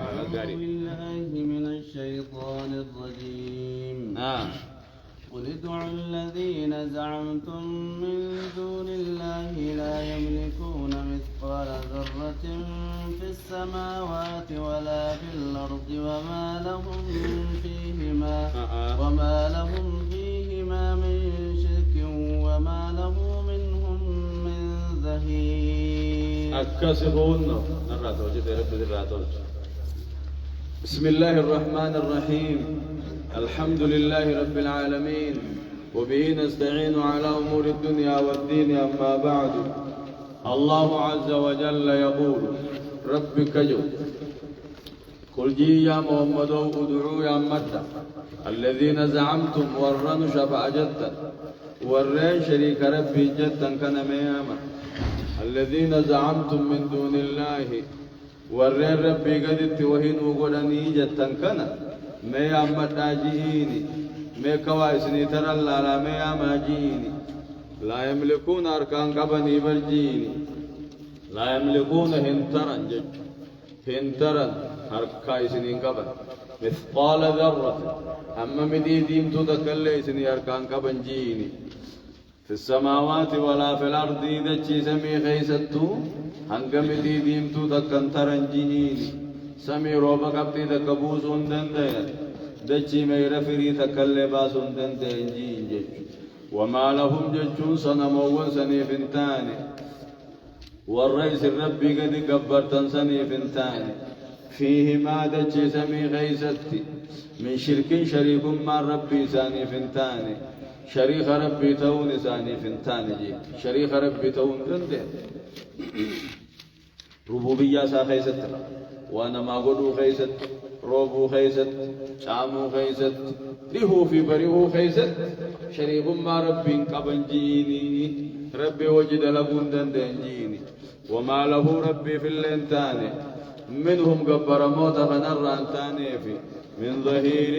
أعوذ بالله من الشيطان الرجيم. قل ادعوا الذين زعمتم من دون الله لا يملكون مثقال ذرة في السماوات ولا في الأرض وما لهم فيهما من شرك وما له منهم من ظهير. أكسبون بسم الله الرحمن الرحيم. الحمد لله رب العالمين وبه نستعين على أمور الدنيا والدين. أما بعد، الله عز وجل يقول ربك جو قل جي يا محمد ادعوا يا مدة الذين زعمتم ورن شفع جدا ورين شريك ربي جدا كان مياما الذين زعمتم من دون الله ورين ربي قدت وهين وقلني جدا كان ميا مداجيني مي كوائسني ترى لا ميا ماجيني لا يملكون أركان قبني برجيني لا يملكون هنترا أركايسني قبن مثقال ذرة أما مدي ديمتو تكليسني أركان قبن جيني في السماوات ولا في الأرض دجي سمي خيستو هنگم دي ديمتو تكنترن جيني سمي روبا قبتي تكبوسون دندين دجي مير فري تكلي باسون دندين جيني وما لهم ججون صنمون سنيفنتاني والرئيس الربي قد قبرتن سنيفنتاني فيه ما دجي سمي غيستي من شرك شريك مع ربي سنيفنتاني شريك ربي تون سنيفنتاني جي شريك ربي تون دندين ربوبية سا خيست وانا ما قدو خيست روبو خيست شامو خيست لهو في بريهو خيست شريف ما ربي قبنجيني ربي وجد لبون دندنجيني وما له ربي في اللينتاني منهم قبر موت فنران تاني في من ظهير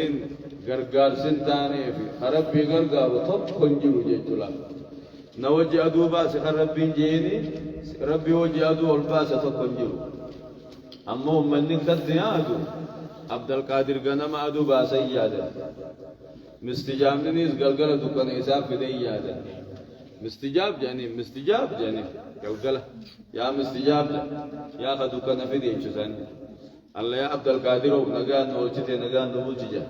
قرقار سنتاني في ربي قرقار طب كنجو جيتلا نوجه أدو باس ربي جيني ربي وجه أدو الباس تكنجو أما من نكتد أدو عبد القادر غنم أدو باس يادا مستجاب نيس قلقلة دكان حساب في دي يادا مستجاب جاني قلقلة يا مستجاب يا خدو كان في دي شسان الله يا عبد القادر ونغان نوجتي نغان نوججا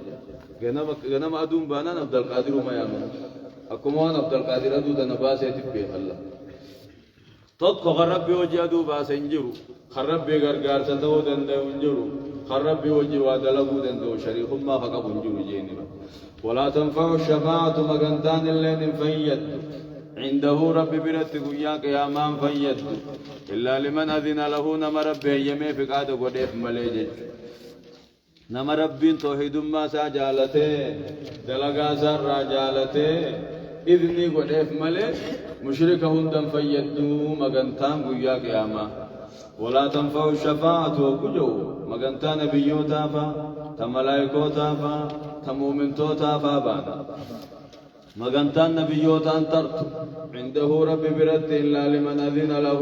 غنم أدو بانا عبد القادر ما يعمل أكمان عبد القادر أدو تنباس يتبه الله تطق خرب وجه أدو باس انجرو خرب غرغار سدو دندو انجرو خرب وجه وادلغو دندو شريك ما فقب انجرو جيني ولا تنفع الشفاعة مغنتان اللين فيد عنده رب برت قياك يا مان فيد إلا لمن أذن له نما ربه يمي فقاد قدف مليجج نما ربين توحيد ما ساجالته دلغا سر جالته إذني قدف ملي مشرك هندم فيدو مغنتان قياك يا مان ولا تنفع الشفاعة وكجو مغنتان نبيو تافا تملايكو تافا تمومن تو تافا بانا مغنتان نبيو تانترت عنده رب برد إلا لمن أذن له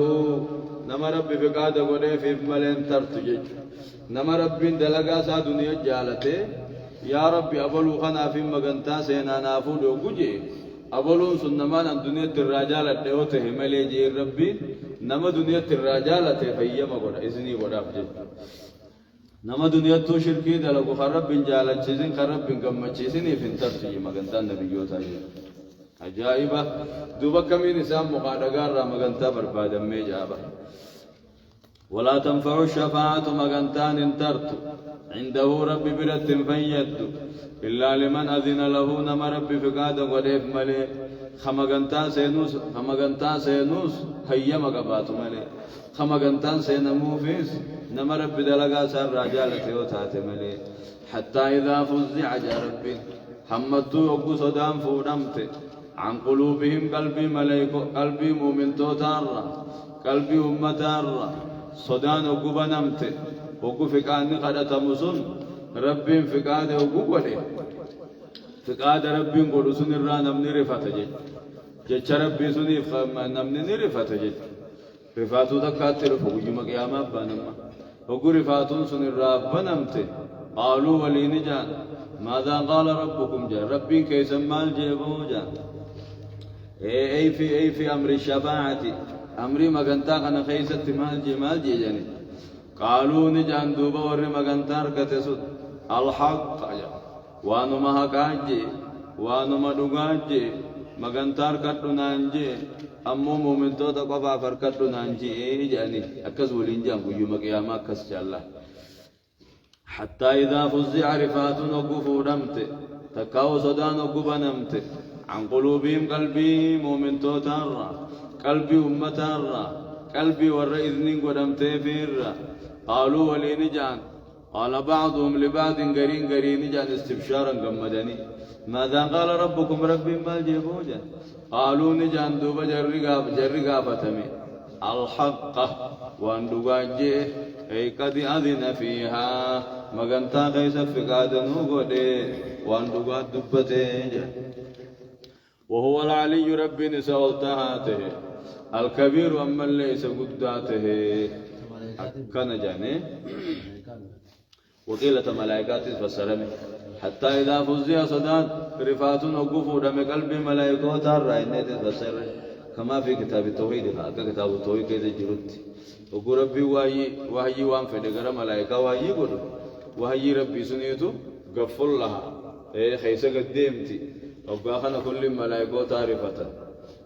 نما رب فقاد قده في ملين ترت جج نما رب دلقا سا دنيا جالته يا رب أبلو خنا في مغنتان سينا نافو دو قجي أبلون سنمان الدنيا الرجالة ديوته ملي جي ربي نما دنيا الرجالة فيما قد إذني قد أفجد نما دنيا تو شركي دلقو خرب بن جالة چيزن خرب بن قمة چيزن يفنتر سيجي مغنطان نبيو تاجي عجائبة دوبا كمين نسام مقادقار را مغنطا بربادا ميجابا ولا تنفع الشفاعة مغنطان انترت عنده رب برت فيد إلا لمن أذن له نما رب فقاد قدف ملي خمغنطان سينوس هيا مقبات ملي خمغنطان سينموفيس نما رب دلقا سر رجالة وتات ملي حتى إذا فزع رب حمدتو يقو صدام فودمت عن قلوبهم قلبي مليكو قلبي مؤمن توتارا قلبي أمتارا صدان يقو بنمت يقو فقاني قد تمسن رب فقاد يقو قده فقاد رب قدو سن الرا نمني رفت جج ربي سني نمني رفت جج رفاتو تكاتر فوق يوم قيامة بانما وقري فاتون سن الراب بنمته قالوا ولين جان ماذا قال ربكم جان ربي كيس مال جيبو جان أي في أمر الشفاعة أمري مغنتا كان خيست مال جي جاني قالوا نجان دوبا ور مغنتار كتسد الحق وانو ما حقاجي وانو ما دوغاجي مغنتار كدونانجي امو مومنتو تقفا فركدونانجي جاني اكز ولين جان بيو مقياما كس جالله حتى اذا فزع رفات نقفو دمت تكاو صدان نقبنمت عن قلوبهم قلبي مومنتو تارا قلبي امتارا قلبي ور اذن قدمت فيرا قالوا ولين جان قال بعضهم لبعض قرين جان استبشارا قمدني ماذا قال ربكم ربي ما جيبوجا قالوا نجان دوبا جرقا فتمي الحق وان دوغاجي اي قد اذن فيها مغنتا قيس فقادنو قد وان دوغا دبته وهو العلي ربي نسولتهاته الكبير اما ليس قداته كان جاني وقيلة ملائكات فسرمي حتى إذا فزع صداد رفات وقفوا دم قلب ملائكة تارا إنه تفسر كما في كتاب التوحيد كتاب التوحيد كذا جرت وقول ربي وحي وان فدقر ملائكة وحي قد وحي ربي سنيتو قفل لها خيسة قديمتي وقاخنا كل ملائكة تعرفة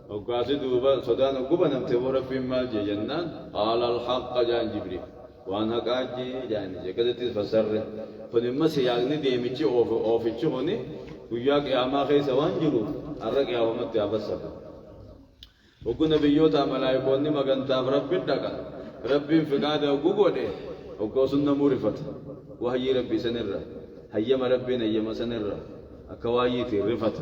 وقاسي دوبا صدان وقبا نمتبو ربي مال جنان قال الحق جان جبريل وانا قاجي جاني كذا تفسر فلما سياغني ديميتشي اوفيتشي هوني ويا قياما خيسا وانجرو الرق يا ومت يا بس وكو نبيوتا ملائكوني مغنتا ربي دغا ربي فقاده وغوغودي وكو سن مورفت وهي ربي سنرا هيما ربي نيما سنرا اكوايتي رفت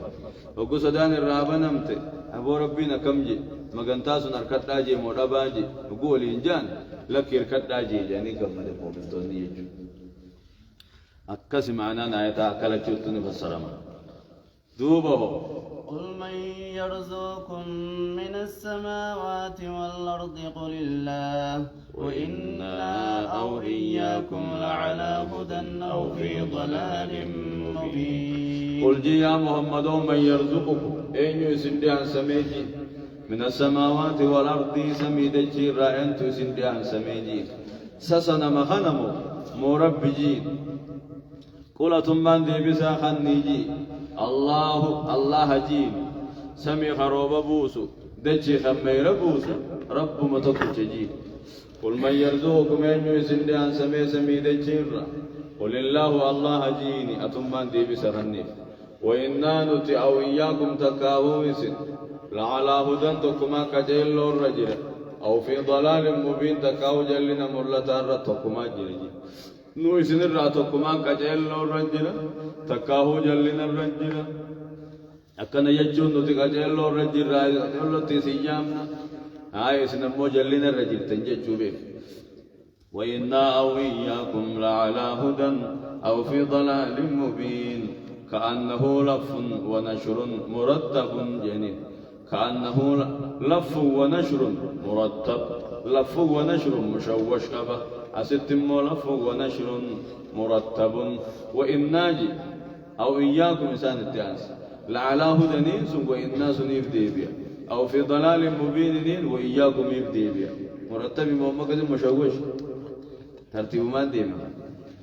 وكو سدان الرابنمت ابو ربنا كمجي مغنتا سن اركداجي مودباجي وغولين جان لكير كداجي يعني كم مده مومنتوني يجو أكاسي معنا نايتا أكلا تشوتني فسرما دوبه قل من يرزقكم من السماوات والأرض قل الله وإنا أو إياكم لعلى هدى أو في ضلال مبين قل جي يا محمد من يرزقكم أين يسندي عن سميجي من السماوات والأرض سميدجي رأينت يسندي عن سميجي سسنا مخنمو مرب جيد قل تنبان دي بسا خنيجي الله جيد سمي خروب بوسو دجي خمير بوسو رب متكو جيد قل من يرزقكم أين يسندي عن سمي دجي قل الله جيني أتنبان دي بسا خنيف وإنا نتي أو إياكم تكاويسن لعلى هدى تكما كجيل الرجل أو في ضلال مبين تكاو جلنا مرلتا رتكما جلجي نو إسن الراتكما كجيل الرجل تكاو جلنا الرجل أكن يجون نتي كجيل الرجل رجل تسيامنا هاي إسن مو جلنا الرجل تنججو به وإنا أو إياكم لعلى هدى أو في ضلال مبين كأنه لف ونشر مرتب جنين كأنه لف ونشر مرتب لف ونشر مشوش كفا أستم لف ونشر مرتب وإناجي أو إياكم إنسان التانس لعلى هدى نينس وإنا سنيف ديبيا أو في ضلال مبين نين وإياكم يفديبيا مرتب محمد مشوش ترتيب ما ديما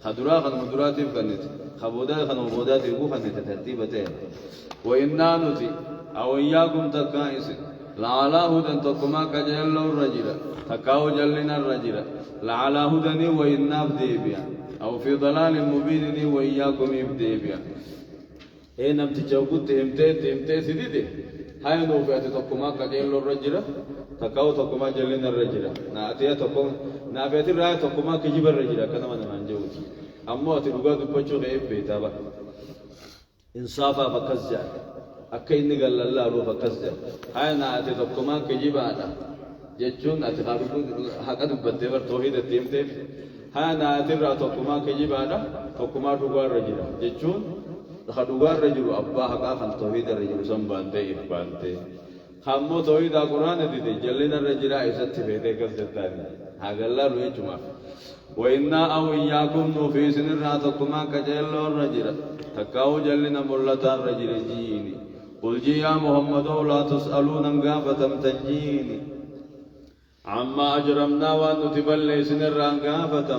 خدرا خن مدرات فنت خبودا خن مبودات يبو خنت ترتيبتين وإنا نتي أو إياكم تكائس لعلى هدى تكما كجل الرجل تكاو جلنا الرجل لعلى هدى وإنا بديبيا أو في ضلال مبين وإياكم يبديبيا إيه نمت جوكت تهمتي سيدي هاي نوفيات تكما كجل الرجل تكاو تكما جلنا الرجل نأتي تكما نافيت الرأي تكما كجيب الرجل كنا من منجوت أما تلقى دبچو غيب بيتابا إنصافا فكزجا أكيد نقول الله رو فكزجا هاي نأتي تكما كجيب هذا جتون أتخابكم هكذا بدبر توحيد التيمتي هاي نأتي الرأي تكما كجيب هذا تكما تقوى الرجل جتون خدوغا الرجل أبا حقا خان توحيد الرجل سنبانتي إفبانتي خامو توحيد القرآن دي جلنا الرجل عيسى تفيدي كالستاني هذا الله روي جمع وإنا أو إياكم نوفي سنراتكما كجل الرجل تكاو جلنا ملتا الرجل جيني قل جي يا محمد لا تسألون انقافة تنجيني عما أجرمنا وأن نتبلي سنران قافة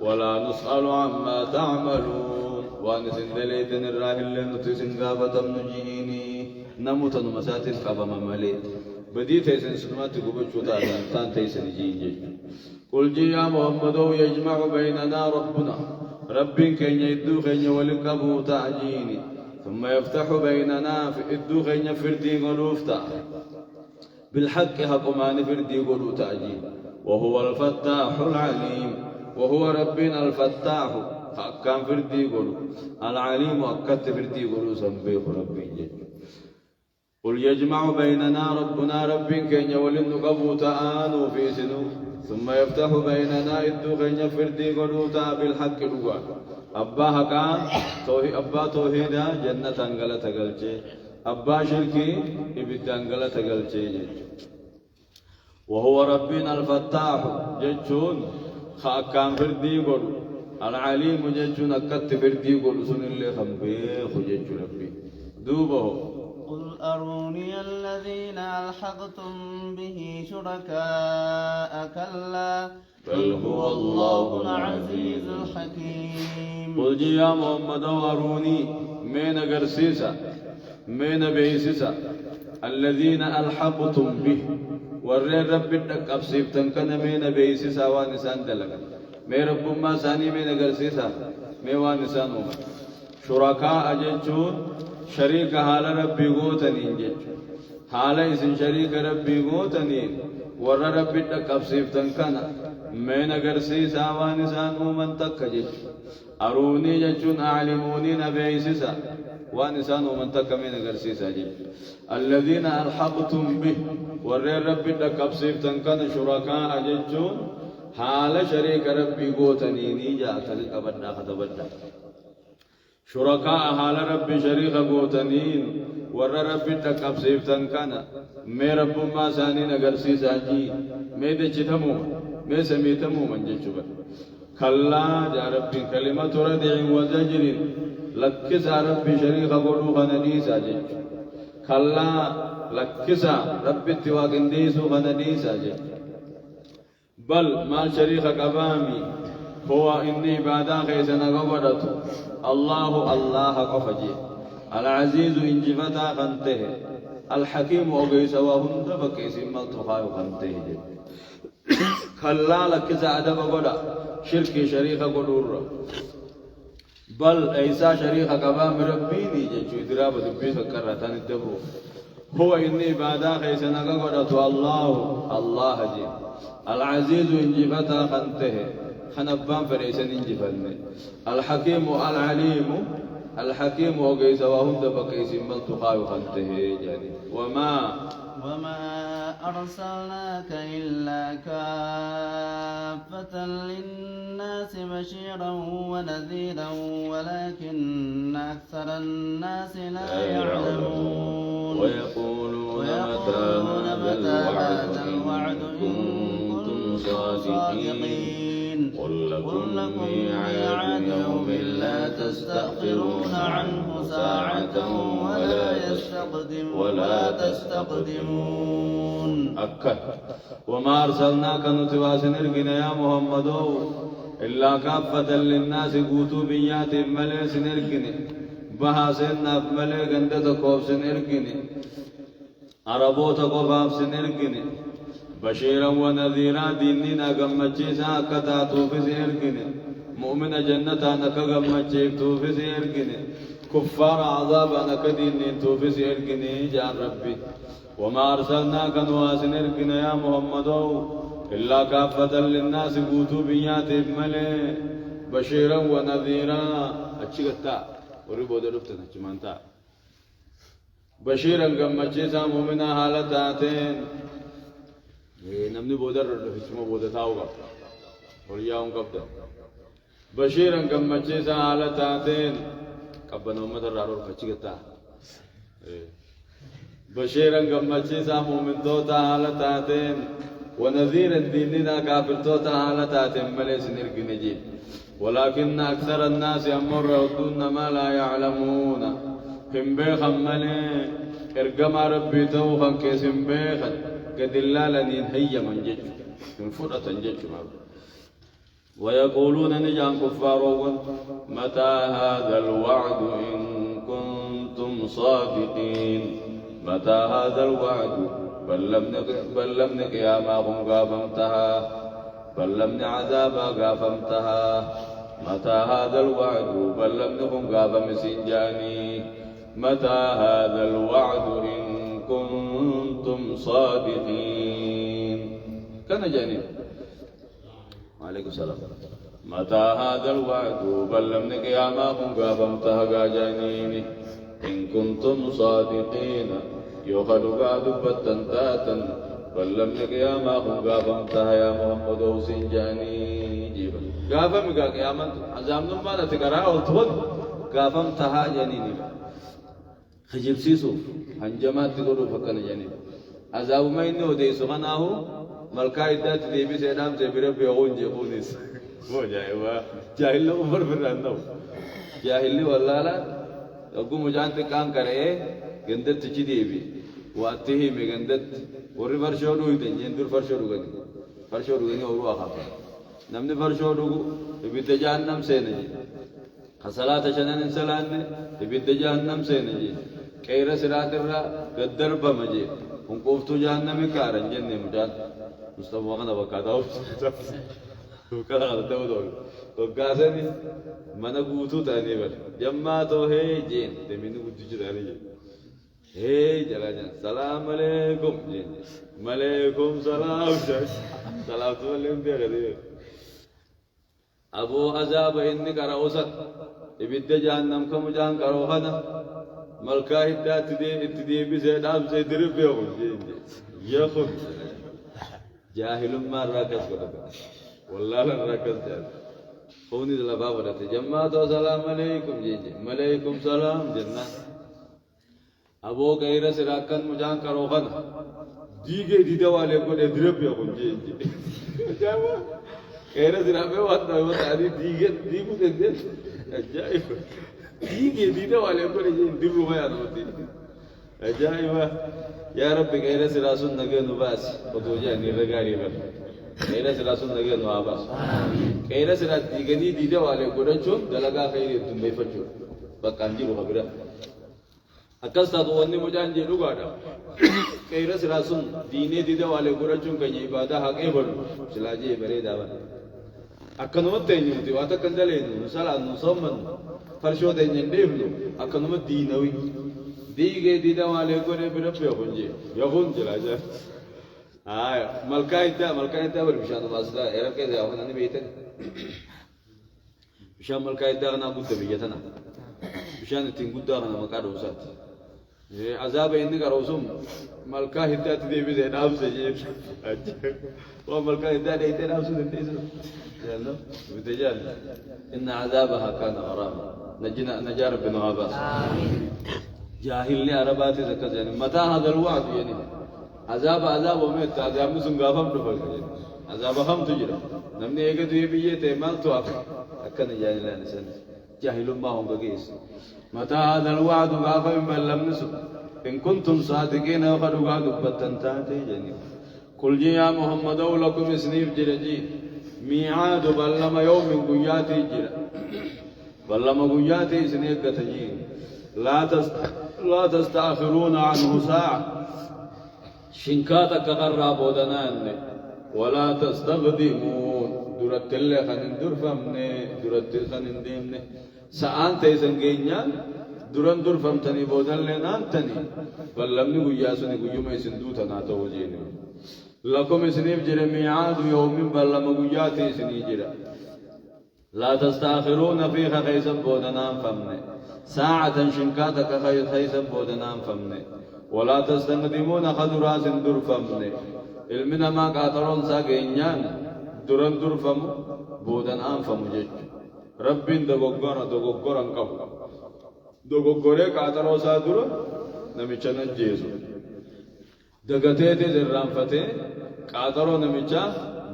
ولا نسأل عما تعملون وأن سندليت نراه اللي نتسن قافة نجيني نموت نمساتين قبما مليت بدي تيسن سنوات قبشو تان تيسن جيني قل جي يا محمد يجمع بيننا ربنا رب كن يدو خن ولقبو تعجيني ثم يفتح بيننا في يدو خن فردي غلوفتا بالحق حقمان فردي غلو تعجين وهو الفتاح العليم وهو ربنا الفتاح حقان فردي غلو العليم وأكت فردي غلو سنبيخ ربي جي قل يجمع بيننا ربنا رب كن ولقبو تعانو في سنو ثم يفتح بيننا الدخن فردي قلوتا بالحق روا أبا حقا أبا توحيدا جنة انقل تقلچه أبا شركي إبدا انقل تقلچه وهو ربنا الفتاح ججون خاكام فردي قلو العليم ججون أكت فردي قلو سن اللي خنبيخ ججو ربي دوبه قل أروني الذين ألحقتم به شركاء كلا بل هو الله العزيز الحكيم قل جي يا محمد أروني من قرسيسا من بيسيسا الذين ألحقتم به ورّي رب الدك أبسيبتن كان من بيسيسا وانسان دلق من رب ما ساني من قرسيسا من وانسان شركاء أجنشون شريك حال ربي غوتنين جج حال اسم شريك ربي غوتنين ور ربي تكبسيفتن كان من غرسيسا وانسان ومن تكجج أروني ججون أعلموني نبيسسا وانسان ومن تك من غرسيسا جج الذين ألحقتم به ور ربي تكبسيفتن كان شركاء ججون حال شريك ربي غوتنين جاء تلك أبدا ختبدا شركاء حال ربي شريك قوتنين ور ربي تكبسيفتن كان مي رب ما ساني نغرسيسا جي مي دچتمو مي سميتمو من جچوبا كلا يا ربي كلمة ردع وزجر لكسا ربي شريك قولو خنديسا جج كلا لكسا ربي تواقنديسو خنديسا جج بل ما شريك قبامي هو إني بعد خيسنا قبرت الله قفجي العزيز إن جفتا خنته الحكيم وقيس وهند فكيس ملتخاي خنته كلا لك زعد بقولا شرك شريك قدور بل إيسا شريك قبام ربيني جيشو إدراب دبيس كرتان الدبرو هو إني بعد خيسنا قبرت الله جي العزيز إن جفتا خنته خنبان فريسن انجفلني الحكيم العليم وقيس وهند فكيس من تقاي خنته يعني وما أرسلناك إلا كافة للناس بشيرا ونذيرا ولكن أكثر الناس لا يعلمون ويقولون متى هذا الوعد إن كنتم صادقين قل لكم ميعاد يوم لا تستأخرون عنه ساعة ولا تستقدمون أكد وما أرسلناك نتواس نرقنا يا محمد إلا كافة للناس قوتوا بيات ملي سنرقنا بها سنة ملي قندة قوف سنرقنا عربوت قفاف سنرقنا بشيرا ونذيرا ديننا قمتشيسا كتاتو في سيرقنا مؤمن جنة نكغمتشيفتو في سيرقنا كفار عذاب نكدينين تو في سيرقنا جان ربي وما أرسلناك نواس نرقنا يا محمد إلا كافة للناس قوتوا بيات ملي بشيرا ونذيرا أتشيكتا وريبو درفتنا أتشمانتا بشيرا قمتشيسا مؤمنا حالتاتين نمني بودر اسمه بودتاو قبض ولياهم قبض بشيرا قمتشيسا حالتاتين قبنا أمة الرارور فچيكتا بشيرا قمتشيسا مؤمن دوتا حالتاتين ونذير الديننا كافر توتا حالتات مليس نرقنجي ولكن أكثر الناس أمر يودون ما لا يعلمون هم بيخا ملي إرقم ربي توخا كيسم بيخا قد اللالنين هيا من جج من فرة جج ويقولون نجان كفارون متى هذا الوعد إن كنتم صادقين متى هذا الوعد بلمن قيامهم قافمتها بلمن عذابا قافمتها متى هذا الوعد بلمنهم قافم سنجاني متى هذا الوعد إن كنتم صادقين كان جاني عليكم السلام متى هذا الوعد بلمن قيامهم قافمتها قاجانيني إن كنتم صادقين يوخدوا دبتن تاتا بلمن قيامهم قافمتها يا محمد وسنجاني جيبا قافم قيامت عزام نما نتقرأ والتود قافمتها جانيني خجل سيسو هنجمات تقولوا فكنا جانيني عذاب ما إنه ديسو غناه ملكا إدات ديبي سيدام سيبرا بيغون جيبونيس هو جاهل له أمر فرانو جاهل لي والله لا أقوم جانت كان كره جندت تجي ديبي واتيه مجندت وري فرشورو يدين جندور فرشورو غني أورو أخاف نمني فرشورو يبيت جهنم سينجي خسالات شنن إنسان يبيت جهنم سينجي كيرا سرات الرا قدر بمجي هم قفتو جهنم كارن جنة مجان مصطفى وقنا وكذاو وكذا هذا وكذا mana guutuu ta'anii bar jammaa too hee jeen deemini guddichi ta'anii jeen hee jala jeen salaam aleekum jeen maleekum salaam jeen salaamtu malee hin beekatee aboo azaaba inni qara'uusat ibidda jahannam kamu jaan qaroohana malkaa hiddaatti itti deebisee dhaabsee diribbee kun jeen yakun jaahilummaa irraa akkas godhata wallaala irraa akkas jaata قوني لباب ورته جماعة السلام عليكم جيجي ملائكم سلام جنة أبو كيرا سراكن مجان كروخن ديجي ديدا والے کو ادرب يا كون جيجي جاوا كيرا سرابه وات نو تادي ديجي ديكو دين اجايب ديجي ديدا والے کو جيجي ديرو ما يانوتي اجايب يا رب كيرا سراسون نگه نواس وتوجا نيرغاري بر كيرا سراسون نگه نواباس كيرا سرات ديغني ديدا والے گودچون دلگا خير تمبي فچو بكانجي رو خبره اكستا تو وني مجان جي لوغادا كيرا سراسون ديني ديدا والے گودچون كني عبادت حقه بر چلاجي بري داوا اكنوت تينيوتي واتا كندلينو سلا نصمن فرشو ديننديفلو اكنوت دينوي ديغي ديدا والے گودے برپيو كونجي يغون چلاجا ملكايتا برمشان واسلا إيرك إذا أخذنا نبيتن مشان ملكايتا أنا قد بيجتنا مشان تنقد أنا مكان وسات عذاب إنك رسوم ملكايتا تدي بيزه نام سجين وملكايتا ديته نام سجين جالو بتجال إن عذابها كان غراما نجار بن عباس جاهل لي عربات ذكر يعني متى هذا الوعد يعني عذاب ومت عذاب مسنغافم دفل عذاب هم تجرا نمني اگه دوی بیه تیمال تو اکن جانی لا نسن جاهل ما هم بقيس متى هذا الوعد غافم بل لم نسب ان كنتم صادقين وقد وعدوا بتنتاتي جاني قل جي يا محمد لكم اسنيف جرجي ميعاد بلما يوم قياتي جرا بلما قياتي سنيف قتجي لا تستأخرون عنه ساعة شنكاتك قرّا بودنان ولا تستخدمون درت الله خنين درفمني درت خنين ديمني سأنت تيسنجينيان درن درفمتني بودن لنان تني فلمني قياسني قيوم يسندوتا ناتوجيني لكم سنيف جرى ميعاد يوم بلما قياتي سني جرى لا تستأخرون فيها خيسا بودنان فمني ساعة شنكاتك خيسا بودنان فمني ولا تستخدمون خدراس درفمني علمنا ما قاتلون ساقينيان درن درفم بودن أنفم جج ربين دوغورا انقف دوغوري قاتلو سادر نمي چنن جيسو دغتي دي زران فتي قاطرو نمچا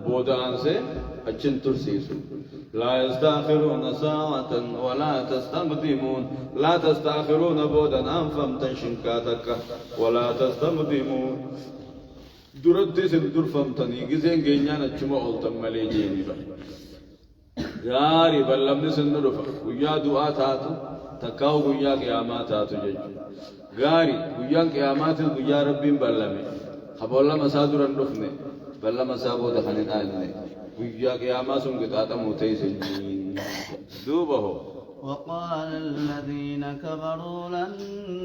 بودان سے اچن ترسیسو لا يستأخرون ساعة ولا تستقدمون لا تستأخرون بودان أنفم تنشنكاتك ولا تستقدمون درد سندر فمتني جزين جينيانا چما أولتم ملي جيني با ياري بلمني سندر فا ويا دعا تاتو تكاو ويا قيامات تاتو جيجو غاري ويا قيامات ويا ربين بلمي خبولا مسادر النفني بلا مسابو دخنين آلني ويا قيامات سنقطاتا موتيسن دوبه وقال الذين كفروا لن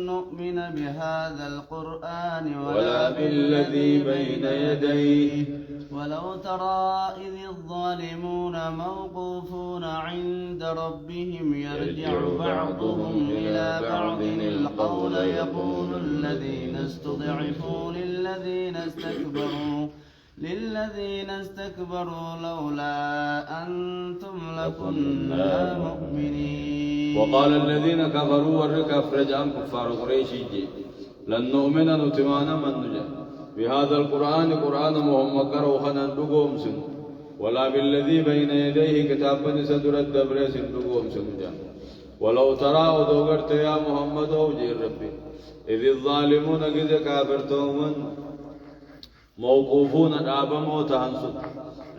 نؤمن بهذا القرآن ولا بالذي بين يديه ولو ترى إذ الظالمون موقوفون عند ربهم يرجع بعضهم إلى بعض القول يقول الذين استضعفوا للذين استكبروا لولا أنتم لكنا مؤمنين. وقال الذين كفروا والركف رجعهم كفار قريش لن نؤمن نتمانا من نجا بهذا القرآن قرآن محمد كروخنا ندقوم سن ولا بالذي بين يديه كتابا سدر الدبر سندقوم سن ولو ترى ودوغرت يا محمد وجير ربي إذ الظالمون قد كافرتهم موقوفون دابا موتان سن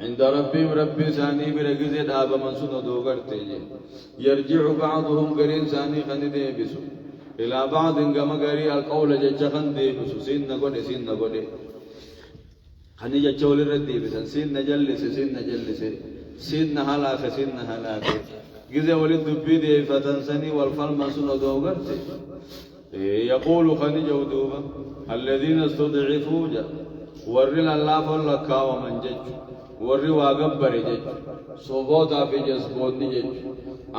عند ربهم ربي ثاني برقز دابا من سن دوغرت يرجع بعضهم قرين ثاني خندي بسو إلى بعض كما قري القول ججخن دي بسو سين نقول خني ججول الردي بسن سين نجلس سين نهلاك جزء ولد بيدي فتنسني والفلم سن دوغرت يقول خني جودوبا الذين استضعفوا ورّي الله فلكا ومن جج ورّي واغبر جج صوبوتا في جسبون جج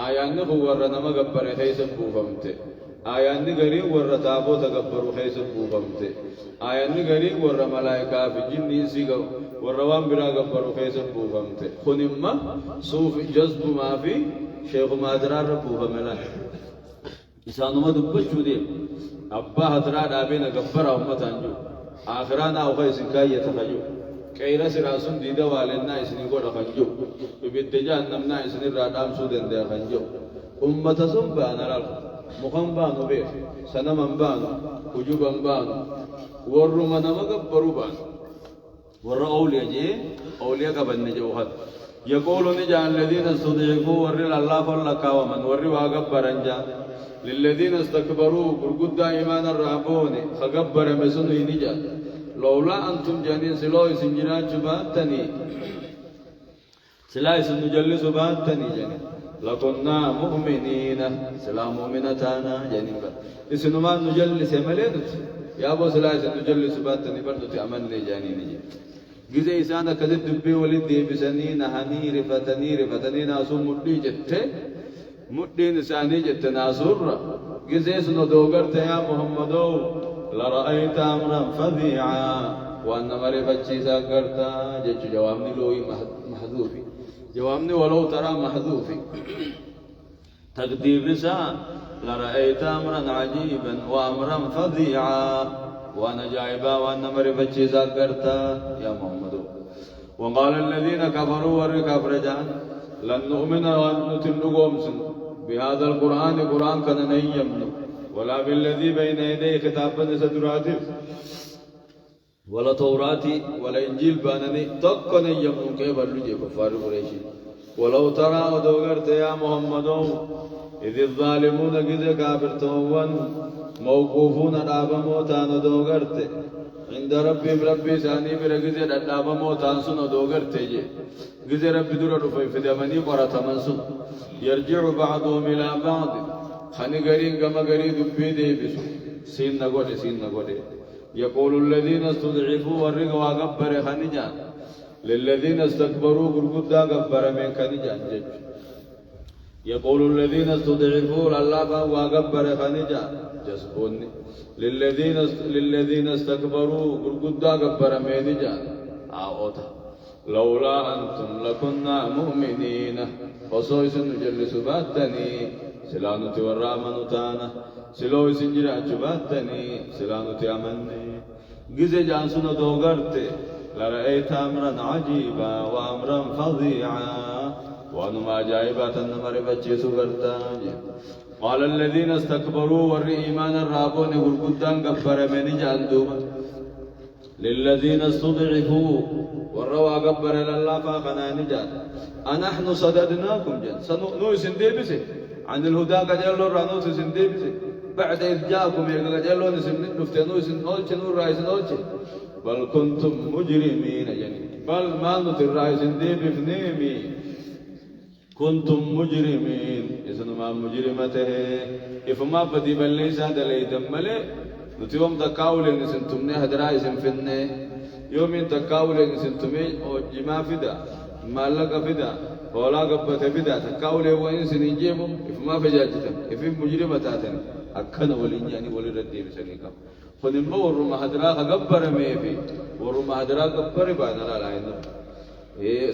آيان ورّنا ما غبر خيس بوفمت آيان غري ور تابوت غبر خيس بوفمت آيان غري ور ملائكه في جن سيغ ور وان برا غبر خيس بوفمت خنما صوف جذب ما في شيخ مادرار بوفملا إسانو ما دبچو دي أبا هترا دابين غبر امتانجو آخرانا أو خيس كاية تخجو كيرا سراسون ديدا والنا إسني قد خنجو ببتجان نمنا إسني رادام سودن دي خنجو أمة سنبان رال مخن بانو بير سنمن بانو وجوبان بانو ورّو منما قبرو بانو ورّو أولياء جي أولياء قبل نجوهد يقول نجا الذين استضعفوا ورّي الله فلكا ومن ورّي واقبر انجا للذين استكبروا قرقود إيمان الرابون خقبر مسنو نجا لولا أنتم جانين سلوي سنجران شباتني سلاي سنجلس باتني جانين لكنا مؤمنين سلام مؤمنتانا جانين إسنو ما نجلس ملينت يا أبو سلاي سنجلس باتني بردو تعملني جانين جي جزء إسانا كذب دبي ولد بسنين هني رفتني ناسو مدي جتة مدين ساني جت ناسور جزء سنو دوغرت يا محمدو لرأيت أمرا فظيعا وأن معرفة ساكرتا جت جوابني لوي محذوفي جوابني ولو ترى محذوفي تقدير نساء لرأيت أمرا عجيبا وأمرا فظيعا وأنا جايبا وأن معرفة ساكرتا يا محمد وقال الذين كفروا وركب رجعا لن نؤمن وأن نتلقهم بهذا القرآن قرآن كان نيمن ولا بالذي بين يديه كتابا سدراته ولا توراتي ولا إنجيل بانني تقن يمن كيف اللجي كفار قريش ولو ترى ودوغرت يا محمد إذ الظالمون قد كافرتون موقوفون دابا موتان دوغرت عند ربي ثاني برقز دابا موتان سن دوغرت جي قد ربي دور في دمني قرات منسون يرجع بعضهم إلى بعض خني غرين كما غري دبي دي بسو سين نغودي يقول الذين استضعفوا ورغوا غبر خنجا للذين استكبروا غرغدا غبر من خنجا يقول الذين استضعفوا الله وغبر خنجا جسبون للذين استكبروا غرغدا غبر من جا اوتا لولا أنتم لكنا مؤمنين وصويس نجلس باتني سلانتي والرامنتانا سلوي سنجرا باتني سلانتي أمني جزء جانسون دوغرت لرأيت أمرا عجيبا وأمرا فظيعا وأنما جائبات النمر بچيسو قرتاج قال الذين استكبروا ور إيمان الرابون قرقدان قبر من جاندوما للذين استضعفوا والروا قبر لله فاقنا نجات أنحن صددناكم جن سنؤنو سنديبسي عن الهدى قجلو رانو سنديبسي بعد إذ جاءكم يقجلو نفتنو سنولش نور رأي سنولش بل كنتم مجرمين يعني بل ما نتر رأي سنديبفنيمي كنتم مجرمين إذن ما مجرمته إفما بدي بل ليس هذا ليدم ملي نتيوم تكاولين سنتمني هدراي سنفني يومين تكاولين سنتمي أو جما فدا مالك فدا ولا قبة فدا تكاولين وين سنجيبو إفما فجاجتم إفم مجرمتاتن أكن ولين يعني ولي ردي بسنيكم خنما ورما هدراك قبر ميفي ورما هدراك قبر بانا لا لا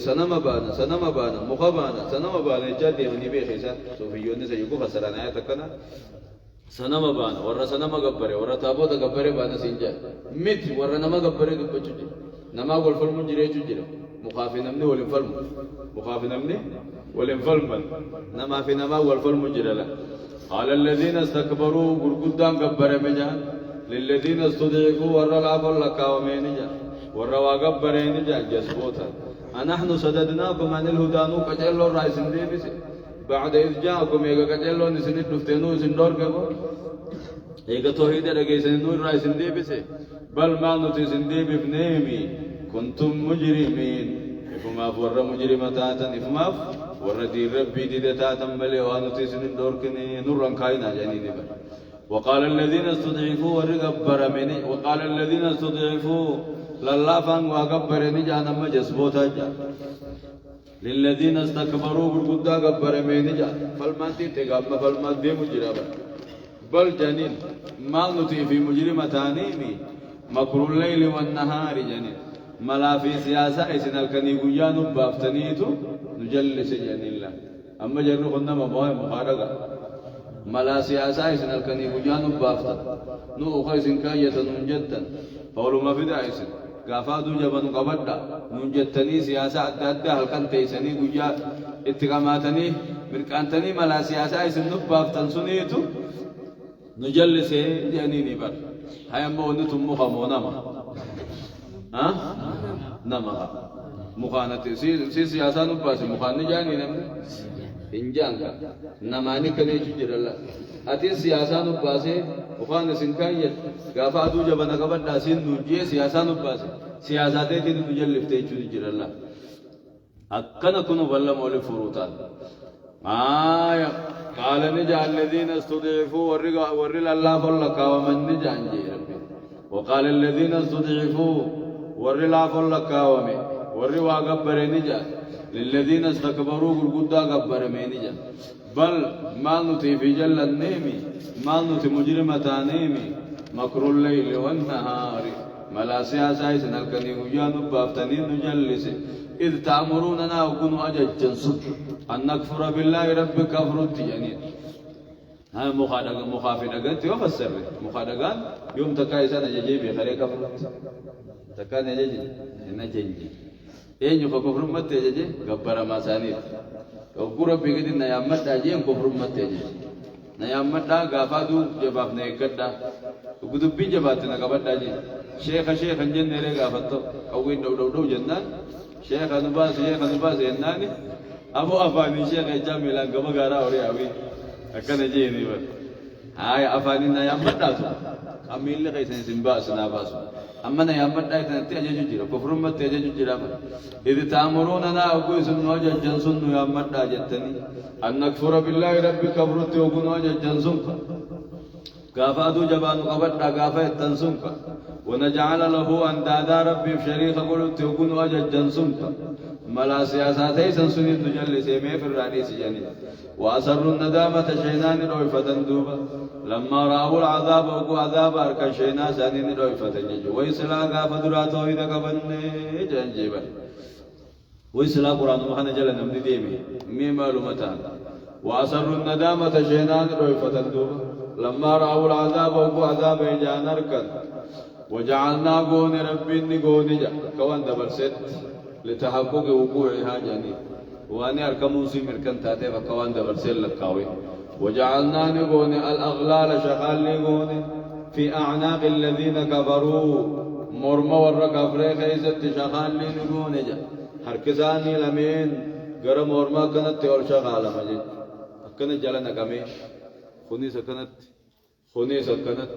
سنما بانا مخبانا سنما بانا جادي مني بيخيسا صوفيون سيقو خسرنا يا تكنا سنما بانا ورا سنما قبره ورا تابوت قبره بانا سنجا ميت ورا نما قبره قبچوجي نما قول فلم جري چوجي مخافي نمني ولم فلم مخافي نمني ولم فلم نما في نما قول فلم جري لا قال الذين استكبروا غرغدان قبره مجا للذين استضعفوا ورا لا فلك ومنجا ورا وقبره نجا جسبوتا أنحن صددناكم عن الهدى نو كجلو رايسن ديبس بعد إذ جاءكم إيجا كجلو نسنت نفتنو سندور كبو إيجا توحيد رجيسن نور رايسن ديبس بل ما نتي سنديب بنيمي كنتم مجرمين إفما فور مجرمتاتا إفما فور دي ربي دي تاتا ملي وانتي سندور كني نورا كاينا جانيني بل وقال الذين استضعفوا ورقبر مني وقال الذين استضعفوا لله فان وقبر نجانا مجسبوتا جا للذين استكبروا بالقدا قبر منجا فالمانتي تقام فالمانتي مجربا بل جنين ما نتي في مجرمتانيمي مكر الليل والنهار جنين ملا في سياسة إسن الكني قيان بافتنيتو نجلس جنين الله أما جرنو قلنا مباهم مخارقا ملا سياسة إسن الكني قيان بافتا نو أخيسن كاية ننجتا فولو ما في دايسن قافادو جبن قبدا ننجتني سياسة أدى هلكن تيسني قيا اتقاماتني مركانتني ملا سياسة إسن نبافتن سنيتو نجلس جنيني بر هاي أما ونتم مخامو نما ها نما مخانة سياسة نباسي مخانة جاني نمي إنجانك نماني كني جير الله أتي سياسة نباسي وخان سنكاية قافادو جبنا قبل داسين نوجيه سياسة نباسي سياسة تي نجل لفتي جير الله أكنا كنو والله مولي فروتان قال نجا الذين استضعفوا ورل الله فلك ومن نجا ربي وقال الذين استضعفوا ورل الله فلك ومن ورل وقبر نجا للذين استكبروا قرقدا قبر مينجا بل ما نتي في جل النيمي ما نتي مجرمة نيمي مكر الليل والنهار ملا سياسة سنالكني وجان بافتنين نجلس إذ تأمروننا وكنوا أججا أن نكفر بالله رب كفرت يعني هاي مخافنا قلت وفسر مخادقان يوم تكايسان جيبي خلي كفرت تكان يجي نجي eenyu ka kufrummatti jeje gabbara maasaniif ogura bigidi na yammadha jeen kufrummatti jeje na yammadha gaafadu jabaaf na eeggadha gudubbi jabaatti na qabadha jeen sheekha jennere gaafatto qawwiin dhowdhowdhow jennaan sheekha nubaas jennaani abu afaanii sheekha ijaa miilaan gama gaaraa horii hawii akkana jeeni bar haaya afaanii na yammadhaatu amiilli keessan isin baasu naa baasu أما أنا يوم بدأ يتنتهي جزيرة كفر ما تيجي جزيرة إذ تأمروننا أقول سنواجه جنسون يوم بدأ جتني أن نكفر بالله رب كفرت وكنواجه جنسونك كافادو جبان قبض كافة تنسونك ونجعل له أندادا ربي شريك قلت وكنواجه جنسونك ملا سياساتي سنسوني تجلس مي في الرئيس جاني وأسروا الندامة شينان رويفة دوبا لما رأوا العذاب وقوا عذاب أركا شينا سانين رويفة جيجو ويسلا قافة دراتو إذا قبن جنجيبا ويسلا قرآن مخانا جل نمدي ديمي مي معلومتان وأسروا الندامة شينان رويفة دوبا لما رأوا العذاب وقوا عذاب إجان أركا وجعلنا قون ربي نقون جا كوان دبرست لتحقق وقوعها جاني واني اركمون سي مركن تاتي فكوان دبرست لكاوي وجعلنا نقون الاغلال شغال نقون في اعناق الذين كفروا مرمى ورق افريق خيست شغال نقون جا هركزاني لمين غير مرمى كانت تول شغال مجد كانت جلنا كمي خوني سكنت خوني سكنت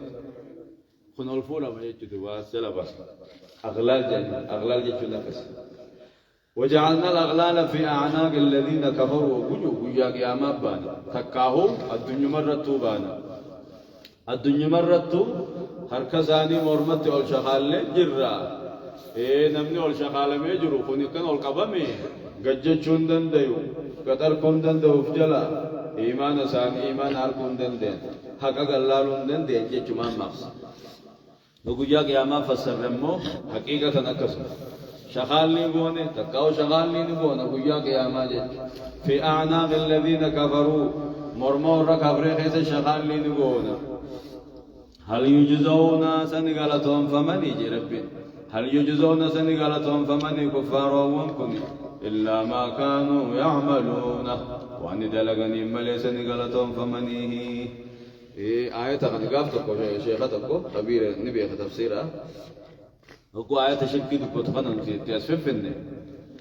خون الفولا ما يجد واسلا بس أغلال جاني أغلال جت نفس وجعلنا الأغلال في أعناق الذين كفروا وجو ويا قيامات بانا تكاهو الدنيا مرة بانا الدنيا مرة هركزاني مرمت أول شغال جرا نمني أول شغال ما يجرو خوني كان أول قبامي ججتشون دنديو قدر كون دندو فجلا إيمان سان إيمان هركون دندين حقا قلالون دندين جيشمان مقص نقول يا ما فسرمو حقيقة نكسر شغالني بونه تكاو شغالني بونه نقول يا ما جت في أعناق الذين كفروا مرمور ركبر خيس شغالني بونه هل يجزون سنغلتهم فمن يجي ربي هل يجزون سنغلتهم فمن كفار ومكن إلا ما كانوا يعملون وأن دلغني ملي سنغلتهم فمن آية تقنقاف تقو شيخة تقو خبير نبي تفسيرها وقو آية تشكي تقو تقنن تيسففني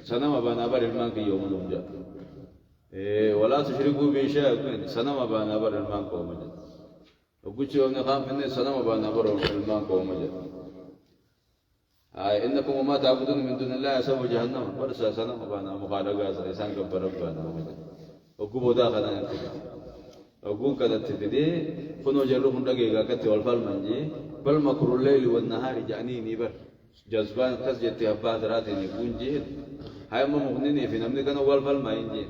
سنة ما بنابر المانك يوم نمجا ولا تشركوا بشيء سنة ما بنابر المانك يوم نمجا وقو شيء نخاف مني سنة ما بنابر المانك يوم نمجا إنكم وما تعبدون من دون الله يسوى جهنم ورسا سنة ما بنابر مخالقا سنسان كبر ربنا وقو بودا خلنا أقول كذا تدري خنو جرو من دقيقة كتي والفال منجي بل مكر الليل والنهار جانيني بر جذبان كس جتي أبا دراتني بونجي هاي ما مغنيني في نمني كانوا والفال ما ينجي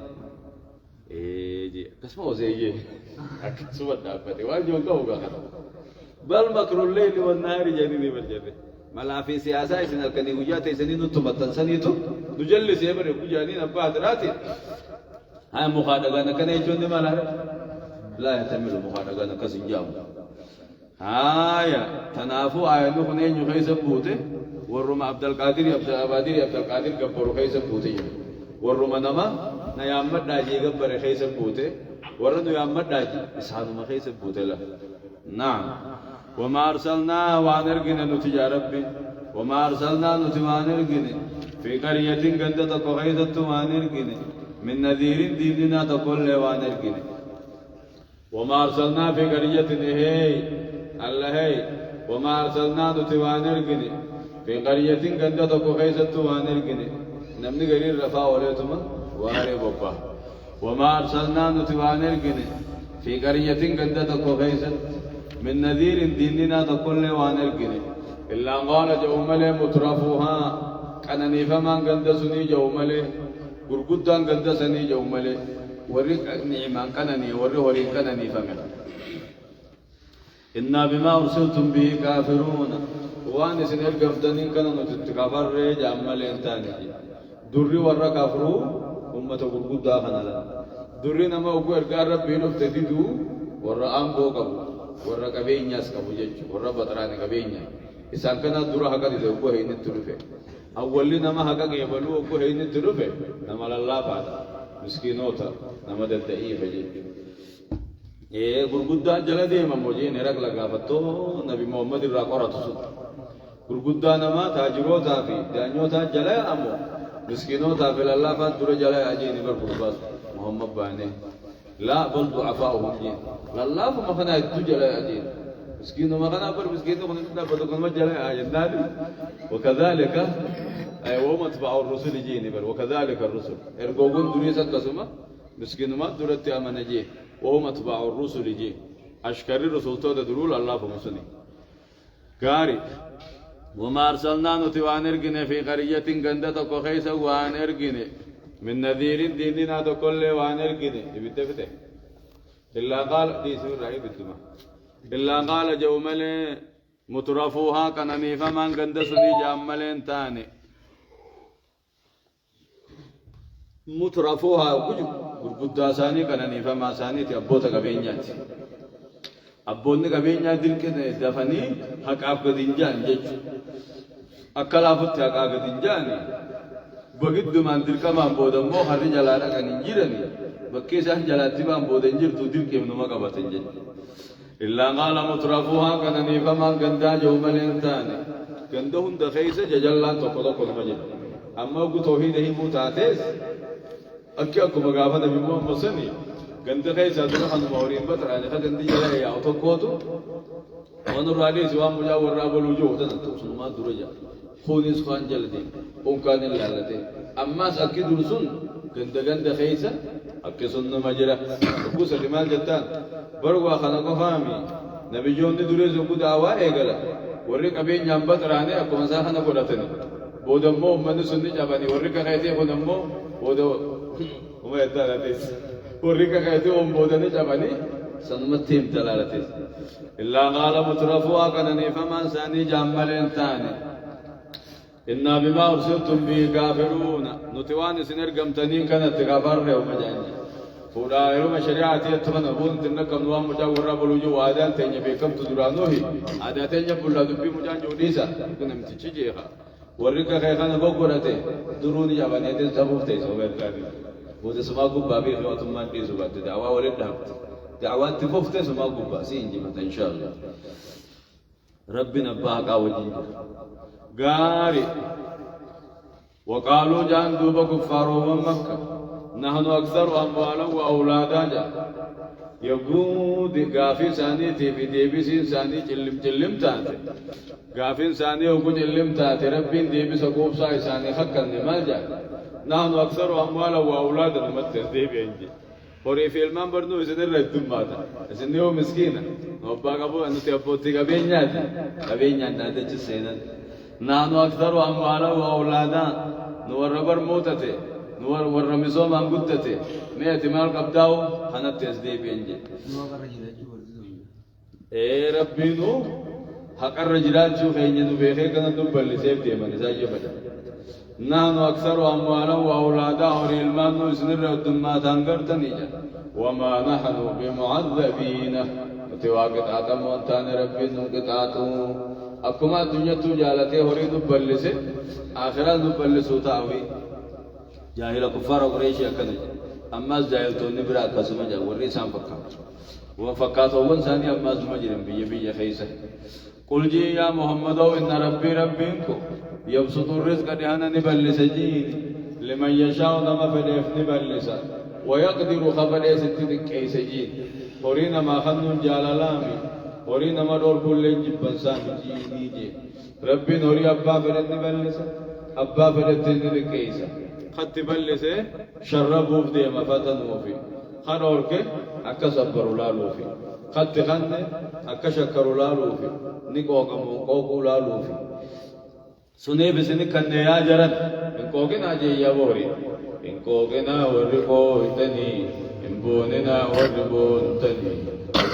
جي كسمه وزيجي أكيد سوى دابتي واجو كوكا بل مكر الليل والنهار جانيني بر جري ملا في سياسة إسنا الكني وجاتي سنين تبتن سنيتو نجلس يبر يجانين أبا دراتي هاي مخادقنا كنا يجون مالا لا يحتمل مخالقة كسنجام هايا تنافو آية نخنين يخيس بوته والرم عبد القادر عبد القادر قبر خيس بوته والرم نما نيامد داجي قبر خيس بوته ورد يامد داجي إسحان ما خيس بوته له نعم وما أرسلنا وانرجنا نتجا ربي وما أرسلنا نتوانرجنا في قرية قندة قخيسة وانرجنا من نذير ديننا تقول وانرجنا وما أرسلنا في قرية هي الله هي وما أرسلنا نتوانرجنا في قرية قندة قخيسة وانرجنا نمني قرير رفا وليتما واري بابا وما أرسلنا نتوانرجنا في قرية قندة قخيسة من نذير ديننا تقول وانرجنا إلا قال جومله مترفوها كانني فما قندسني جومله غرغدان قندسني جومله ورق نعمان كانني ورق كانني فمن إنا بما أرسلتم به كافرون وأنا سنل قفتني كانوا تتكفر جامل إنتاني دري ورق كافرو أمة غرغدا خنالا دري نما أقول كارب بينو تديدو ورق أمبو كابو ورق كبينياس كابو جج ورق بطران كبينيا إسان كنا درا هكذا يدعو هين التلفة أولي نما هكذا يبلو أقول هين التلفة نما الله بعد مسكينوتا نما دلتئي فجي غرغدا جلدي مموجي نرق لغا فتو نبي محمد الرقورة تسود غرغدا نما تاجروتا في دانيوتا جلا أمو مسكينوتا في الله فات در جلا أجيني برغرباس محمد باني لا بل ضعفاؤهم جين لله فما خنا يدو جلا أجين مسكينو ما خنا بر مسكينو خنا كنا بدو ما جلا أجين نادي وكذلك أي وما تبع الرسل جيني بر وكذلك الرسل إرجوون دريسة قسمة مسكين ما درت أمانة جي وهم تبع الرسل جي أشكر الرسول تودا درول الله فمسني كاري وما أرسلنا نتوان إرجنا في قرية قندة كخيسة وان إرجنا من نذير ديننا تقول وان إرجنا يبتفتح إلا قال دي سور رأي بالدماء إلا قال جومل مترفوها كنني فمن قندة سني جاملين تاني مترفوها وجو غرغدا ثاني كنني فما ثاني تي ابوتا غبينيات أبوني كبينيا دلك دفني حق أبغى دينجان جج أكل أفوت حق أبغى دينجاني بقيت دمان دلك ما بودم مو هاري جلالا كنيجيرني بكيسان جلاتي ما بودنجير تودل كيف نما كبتنجي إلا قال مترفوها كنني فما كندا يوم الإنسان كندهم دخيسة ججلان تقول كل مجد أما هو توحيده متعتز أكيد مقابل نبي محمد سني كنت خيسة درحن مورين بتراني خدني جلا يا أتوقعته ونور عليه سوام مجاور رابل وجوه تنتظر ما درجة خونيس خان جلدي أمكان اللالته أما أكيد رسون كنت خيسة أكيد سنة مجرى أبو سليمان جتان بروا خلقه فامي نبي جون دريز وكود أواه إيجلا ورّيك أبين يامبات راني أكو مساحنا قراتني بودمو من سنة جباني ورّيك خيتي بودمو بودو وما يتلاتيس ورّيك خيتي بودني جباني سنمتهم تلاتيس إلا قال مترفوا كنني فمن ساني جمالين ثاني إنا بما أرسلتم به كافرون نتواني سنرقم تنين كانت كافر له مجاني فولا يوم شريعتي أتمنى بون تنكم نوام مجاور رابلو جو عادان تيجي بكم تدرانوه عاداتين يبلا دبي مجان جوديسا كنا متشجيها ورّيك خيخان بقولته دروني جباني تين سبوف تيسو بيركاني بوده سماكم بابي خواتم من بيزو بات دعوة ولد دعوات تفوفته سماكم باسين جمعة إن شاء الله ربنا باق أوجين غاري وقالوا جان دوبا كفار ومكة نحن أكثر أموالا وأولادا يقول غافي ساني تيبي ديبي سين ساني جلم تانتي غافي ساني وقو جلم تانتي ربين ديبي سقوب ساي ساني حقا نمال جا نحن أكثر أموالا وأولادا نمتر ديبي انجي وري في المان برنو إذن الردم ماتا إذن هو مسكينة نوبا قبو أنو تيبوتي قبينيات ناتا جسينا نحن أكثر أموالا وأولادا نور ربر موتتي نور ورميزوم أم قدتي مئة مال قبضاو حنت تسدي بينجي إيه ربي نو حق الرجلات شو خيني نو بيخي كنا دبل سيف دي من زاجي بدا نحن أكثر أموالا وأولادا وريلمان نو سنر ودما تنقر تنيجا وما نحن بمعذبين تواقت آتم وانتان ربي نقطعتو أكما الدنيا تجالته هوري دبل سي آخرا دبل سوتاوي جاهل كفار قريش يكني أما جاهل توني برا قسم جا وري سام فكات وفكات هون ثاني أما زمجرم بيجي خيسة قل جي يا محمد إن ربي ربكم يبسط الرزق دهانا نبلس جين لمن يشاء نما فديف نبلس ويقدر خبر ستدك كيس جين ورينا ما خنون جالالامي ورينا ما دور كل جبن سامي جي ربي نوري أبا فدت نبلس أبا فدت ندك كيسة خط بلسه شربوف دي ما فتنوا في خنورك أكسبروا لا لوفي خط خنه أكشكروا لا لوفي نيكوكم كوكو لا لوفي سني بسني كنه يا جرن إنكوكنا جي يا بوري إنكوكنا ورقو إتني إنبوننا ورقون تني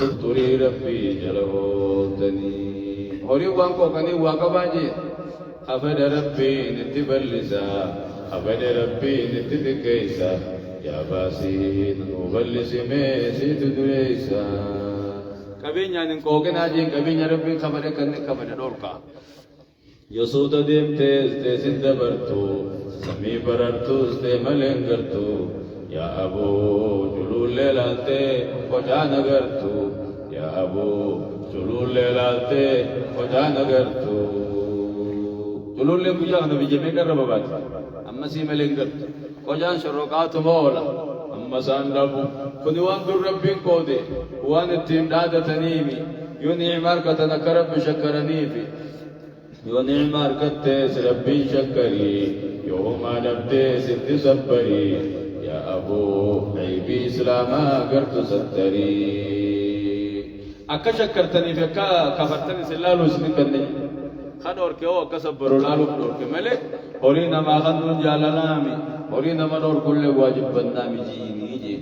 تطري ربي جلوتني هوري وانكوكني واقباجي أفد ربي نتبلسا أبد ربي نتدكيسا يا باسين وبلس ميسي تدريسا كبين يعني كوكنا جين كبين ربي خبرك كنك خبر دوركا يسوط ديم تيز دبرتو سمي بررتو استملين کرتو يا أبو جلول ليلالتي وجان کرتو يا أبو جلول ليلالتي وجان کرتو جلول لي بجان نبي جميع كرب بات أما سيملين کرتو وجان شروقات مولا أما ساندبو كنوان در ربين كودي وان التيم دادة تنيمي يوني عماركة نكرب شكرنيفي يوني عماركة ربي شكري يوم نبدي ست سبري يا أبو عيبي إسلاما قرت ستري أكا شكرتني فكا كفرتني سلالو سنكني خدور كيو أكا سبرو لالو خدور كمالك هورينا ما خندون جالنامي هورينا ما دور كل واجب بنامي جيني جي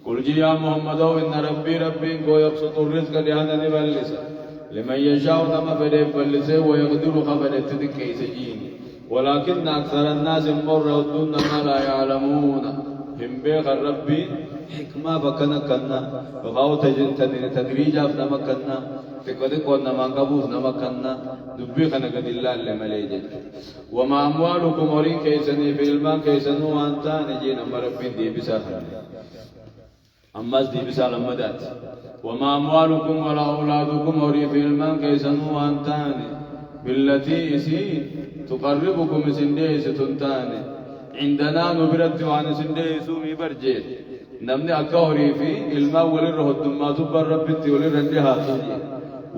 قل جي يا محمد إن ربي كو يبسط الرزق لهذا نبلسا لمن يشاء نما فدي بلسه ويقدر خبرت كيس جيني ولكن أكثر الناس مر ودون ما لا يعلمون هم بيغ ربي حكمة بكنا كنا وفاو تدريج أفنا مكنا تقدر قلنا ما نقبوز نمكنا دبي خنا قد الله اللي مليجي وما أموالكم ورين كيسني في الماء كيسنو أنتا نجينا مربين دي بساخن أماز دي بسال مدات وما أموالكم ولا أولادكم ورين في الماء كيسنو أنتا بالتي إسي تقربكم سندي ستنتاني عندنا نبرت وعن سندي سومي برجيت نمني أكاوري في الماء ولره الدمات بربتي ولرندها سوجي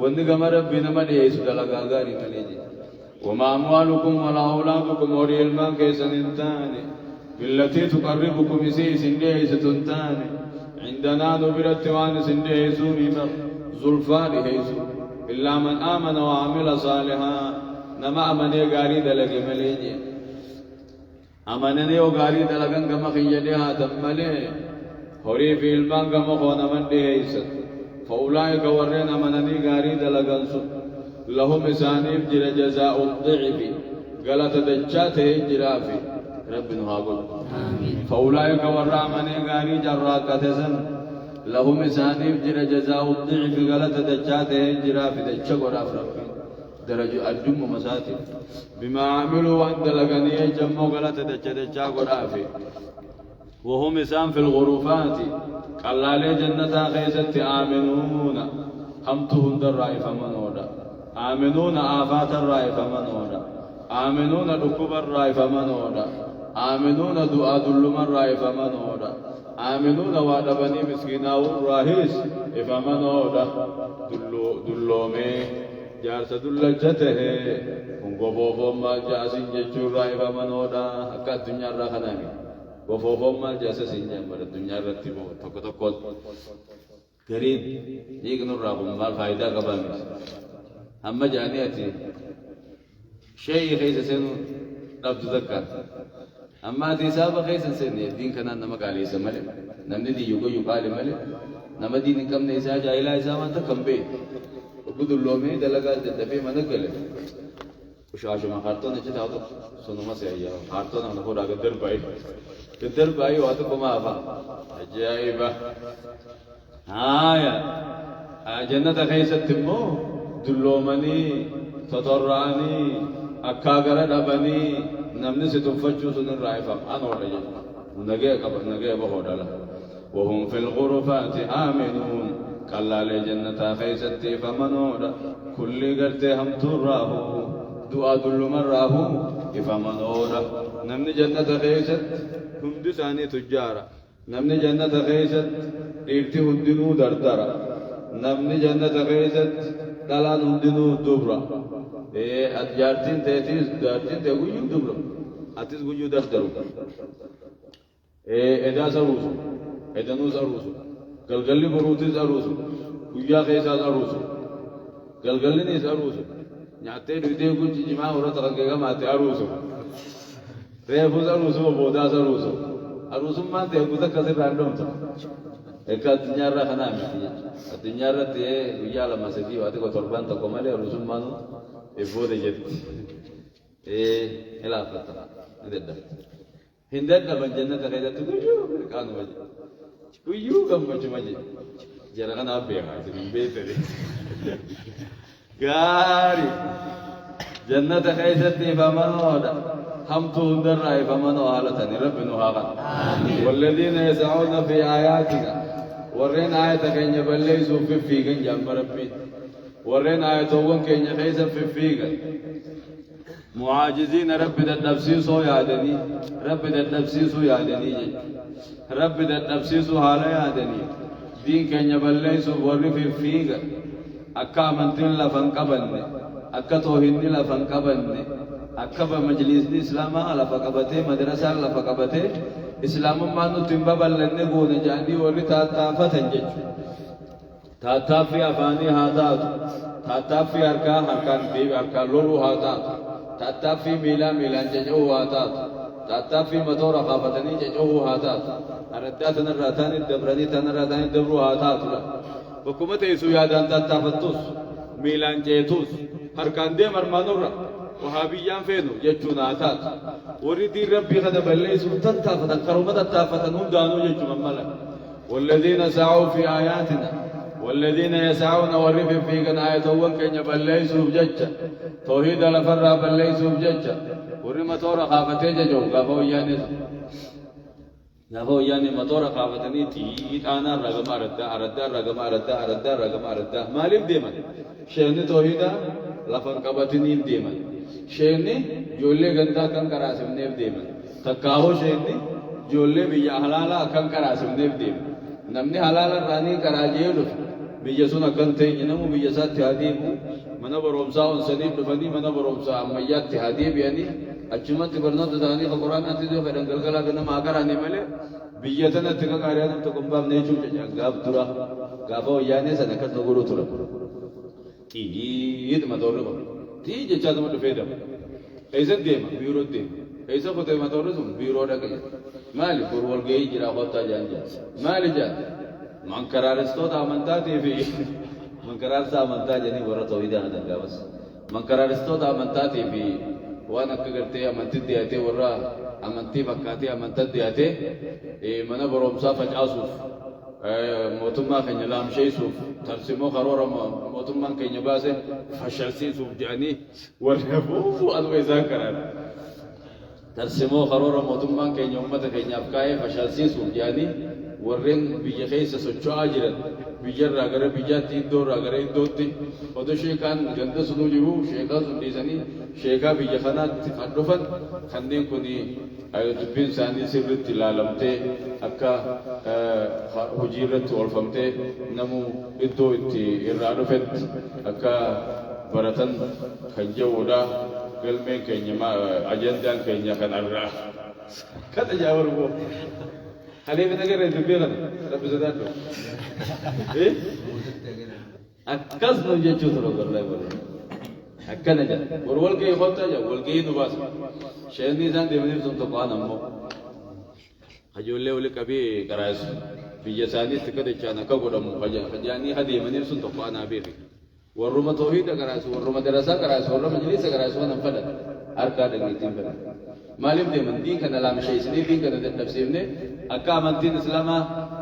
وندق ربي نمن يسو دلقا غاري مليجي وما أموالكم ولا أولادكم وري الماء كيسن انتاني بالتي تقربكم إسي سندي ستنتاني عندنا نبرت وعن سندي سومي زلفاني هيسو إلا من آمن وعمل صالحا نما أمني غاري دلقي مليجي أمنني وغاري دلقن كما خيّدها تملي هوري في الماء كما خونا من ديهيسن فأولئك ورين أمنني غاري دلقن لهم إسانيف جر جزاء الضعف غلط دجاته جرافي رب نهاقل فأولئك ورى أمني غاري جراكتسن لهم إسانيف جر جزاء الضعف غلط دجاته جرافي دجا قراف ربي درجة الجم مساتي بما عملوا وأنت لغني جمع غلط دجا قرافي وهم إسان في الغرفات قال لي جنة خيست آمنون همتهم الرائف منودا آمنون آفات الرائف منودا آمنون ركوب الرائف منودا آمنون دعاء دلما الرائف منودا آمنون وادبني مسكينا والراهيس إفمنودا دلومي جارس دلجته ونقفوفو ما جاسين ججور رائف منودا أكا الدنيا الرخنامي وفوفهم مال جالس سينجام بر الدنيا رتبوا تكو كريم يقنور رابهم مال فايدة قبامي هم جانياتي شيء خيس سنو رب تذكر أما دي سابق خيس سنو دين كنا نمك عليه سمالي نمني دي يقو يقالي مالي نما دين كم نيسا جايلا إسا ما تكم بي وقود اللومي دلقا دبي منقل وشاشو ما خارطو نجد هاتو سنو ما سيئيا خارطو نمو راق در باي قدر باي واتو كما أفا عجائبة يا جنة خيسة تمو دلومني تضرعني أكاغر دبني نمني ستنفجو سنن رائفة أنا ورجل نجي بهودالا وهم في الغرفات آمنون كلا لجنة خيسة فمنودا كل قرتي هم تراه دعا دل مراه إفمنودا نمني جنة خيسة هندو ثاني تجارة نمني جنة خيسة إرتي هندنو دردرة نمني جنة خيسة دلان هندنو دبرة أتجارتين تيتيز دارتين تيغويو دبرة أتيز غويو دردرو إدا سروسو إدنو سروسو قلقلي بروتيز أروسو ويا خيسة أروسو قلقلي نيس أروسو نعتي دويتي كنت جماعة ورطة قلقا ماتي أروسو ريفوز أروسو بوداس أروسو أروسو ما تيغوتا كسر راندوم تا إكا الدنيا را خنا ميتي الدنيا را تيه ويا لما سيدي واتي كو تربان تكو مالي أروسو مانو إفودي جد إلا فتا ندد هندد من جنة خيدة تقويو كانو مجي كويو كم مجي جرى خنا بيها من بيتري غاري جنة خيدة فمنودا هم تهدر رأي فمنو حالتني رب نهاغا والذين يسعون في آياتنا ورين آياتك إن يبليسوا في فيغن جنب ربي ورين آياتوغن كي يخيسا في فيغن معاجزين رب دا نفسيسو يادني رب دا نفسيسو يادني رب دا نفسيسو حالا يادني دين كي يبليسوا وري في فيغن أكا منتين لفن قبلني أكا توهني لفن قبلني أكا بمجلس الإسلام على فقبته مدرسة على فقبته إسلام ما نتمبا بلني قول جاني وري تاتافة تنجج تاتافي أفاني هاتات تاتافي أركان بيب أركان لولو هاتات تاتافي ميلا ججو هاتات تاتافي مطور خافتني ججو هاتات أردات نراتان الدبراني تنراتان الدبرو هاتات وكما تيسو يادان تاتافتوس ميلان جيتوس أركان دي مرمانورا وهابيان فينو يجون آتات وريدي ربي خد بلي سلطان تافتا كرمة تافتا نون دانو يجون مملا والذين سعوا في آياتنا والذين يسعون ورف في كان آية أول كن يبليسوا بججة توحيد لفرا بليسوا بججة ورما تورا خافتي ججو غافو يعني مطورا خافتني تيت أنا رقم أردا مالي بديما شيني توحيدا لفن قبتني بديما شيني جولي غندا كان كراسمني بديما تكاهو شيني جولي بيا حلالا كان كراسمني بديما نمني حلالا راني كراجيه دف بيا سونا كنتي نمو بيا سات تهديبو منا برومسا ونسني دفني منا برومسا أميات تهديب يعني أجمع تبرنا تزاني القرآن أنتي جو فدان قلقلا كنا ما كراني ماله بيجتنا تكا كاريان تكمبام نيجو جاب ترى غافو يعني سنكت نقولو ترى تيجي ما تورو تيجي جاتا ما تفيدا ऐसे देमा बीरो देमा ऐसा कोते मत और तुम बीरो डके माली पुरवल गई जिरा होता जान जा माली जा मंकरारस्तो ता मनता देवी मंकरार सा मनता जनी वरत होइदा नदा बस मंकरारस्तो ता मनता देवी وانا كغرتي امنتي دياتي ورا امنتي بكاتي امنتي دياتي منا بروم صافج اسوف موتما كن لام شي سوف ترسمو قرورا موتما كن يباسه فشل سي سوف جاني ورهبو ادوي ذكر ترسمو قرورا موتما كن يومته كن يفكاي فشل سي سوف جاني ورين بيجي خيس سوچو اجرن بيجر راغره بيجاتي دو راغره دوتي ودو شيخان جند سنو جيو شيخا سنديسني شيخا بيجي خنات تفدفن خندين كوني ايو دبين ساني سيرت لالمته اكا حجيرت ولفمته نمو ادو انتي ارادفت اكا برتن خنجودا قلمي كنيما اجندان كنيا كنرا كذا جاورو خليه بنقر يدبيغن رب زداته إيه أكاس نوجي تشوفه والله والله أكنا جا ورول كي خطة جا ورول كي نباس شيني زان ديمني بسم تقوان أمو خجولة ولا كبي كراس بيجساني تكده جانا كقولهم خجاني هذه مني بسم تقوان أبيري ورما توحيد كراس ورما دراسة كراس ورما مجلس كراس وانا فدا أركاد النيتين فدا معلوم دي من دين كنا لام شيء سني دين كنا تفسير نه أكا من دين الإسلام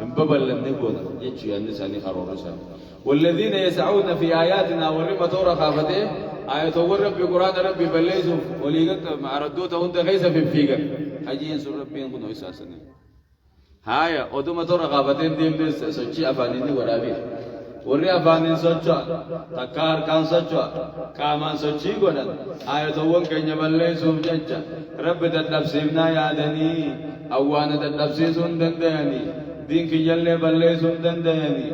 إمبابل لنقول يجوا يعني ساني خروج سان والذين يسعون في آياتنا ورما تورا خافته آية ورب بقرآن ربي بليزو وليقك مع ردوته هند خيسة في فيقا حجين سور ربي ينقنوا إساسنا هايا ودوما تورا خافتين دين دين سجي أفانيني ورابي ورّي أفانين سجوا تكار كان سجوا كامان سجي قدن آية وان كن يبليزو بججا رب تتلبسيبنا يادني أوانا تتلبسيسون دنديني دين كي يلي بليسون دنديني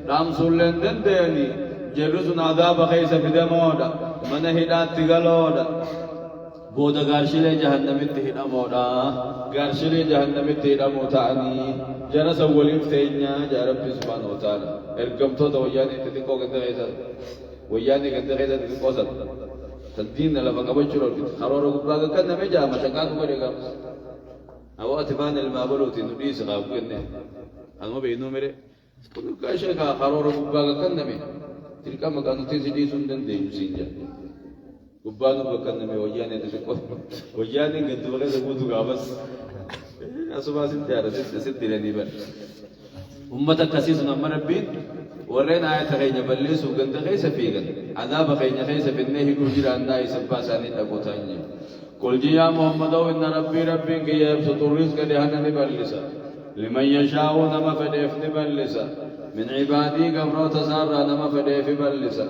رام سولن دنديني جلوسون عذاب خيسة بدمودا من هدات تغلودا بودا غارشلي جهنم تهدا مودا غارشلي جهنم تهدا موتاني جنا سولين فتينيا يا رب سبحانه وتعالى ارقمتو تو وياني تديكو كنت غيزا وياني كنت غيزا تديكو سد تدين لما كبشرو خرورو كبراغا كان نمجا مشاكاتو كريغا أو أتبان المابلوتي نديس غابو إنه أنا بينو مري كل كاشة خرورو كبراغا كان نمي تلك مكانو تيجي سندن ديمسينجا كبانو بكان نمي وياني تديكو وياني كنت بغير بودو غابس أسمع سنتيارة سنت ديرني بر أمة كسيس نمر ربين ورّينا آية خيني بلّيس وقند خيس فيغن عذاب خيني خيس بالنهي كوجر عنا يسباساني تقوتاني قل جي يا محمد إن ربي كي يبسط الرزق لهنا بلّسا لمن يشاء نما فديف بلّسا من عبادي قبرو تسارى نما فديف بلّسا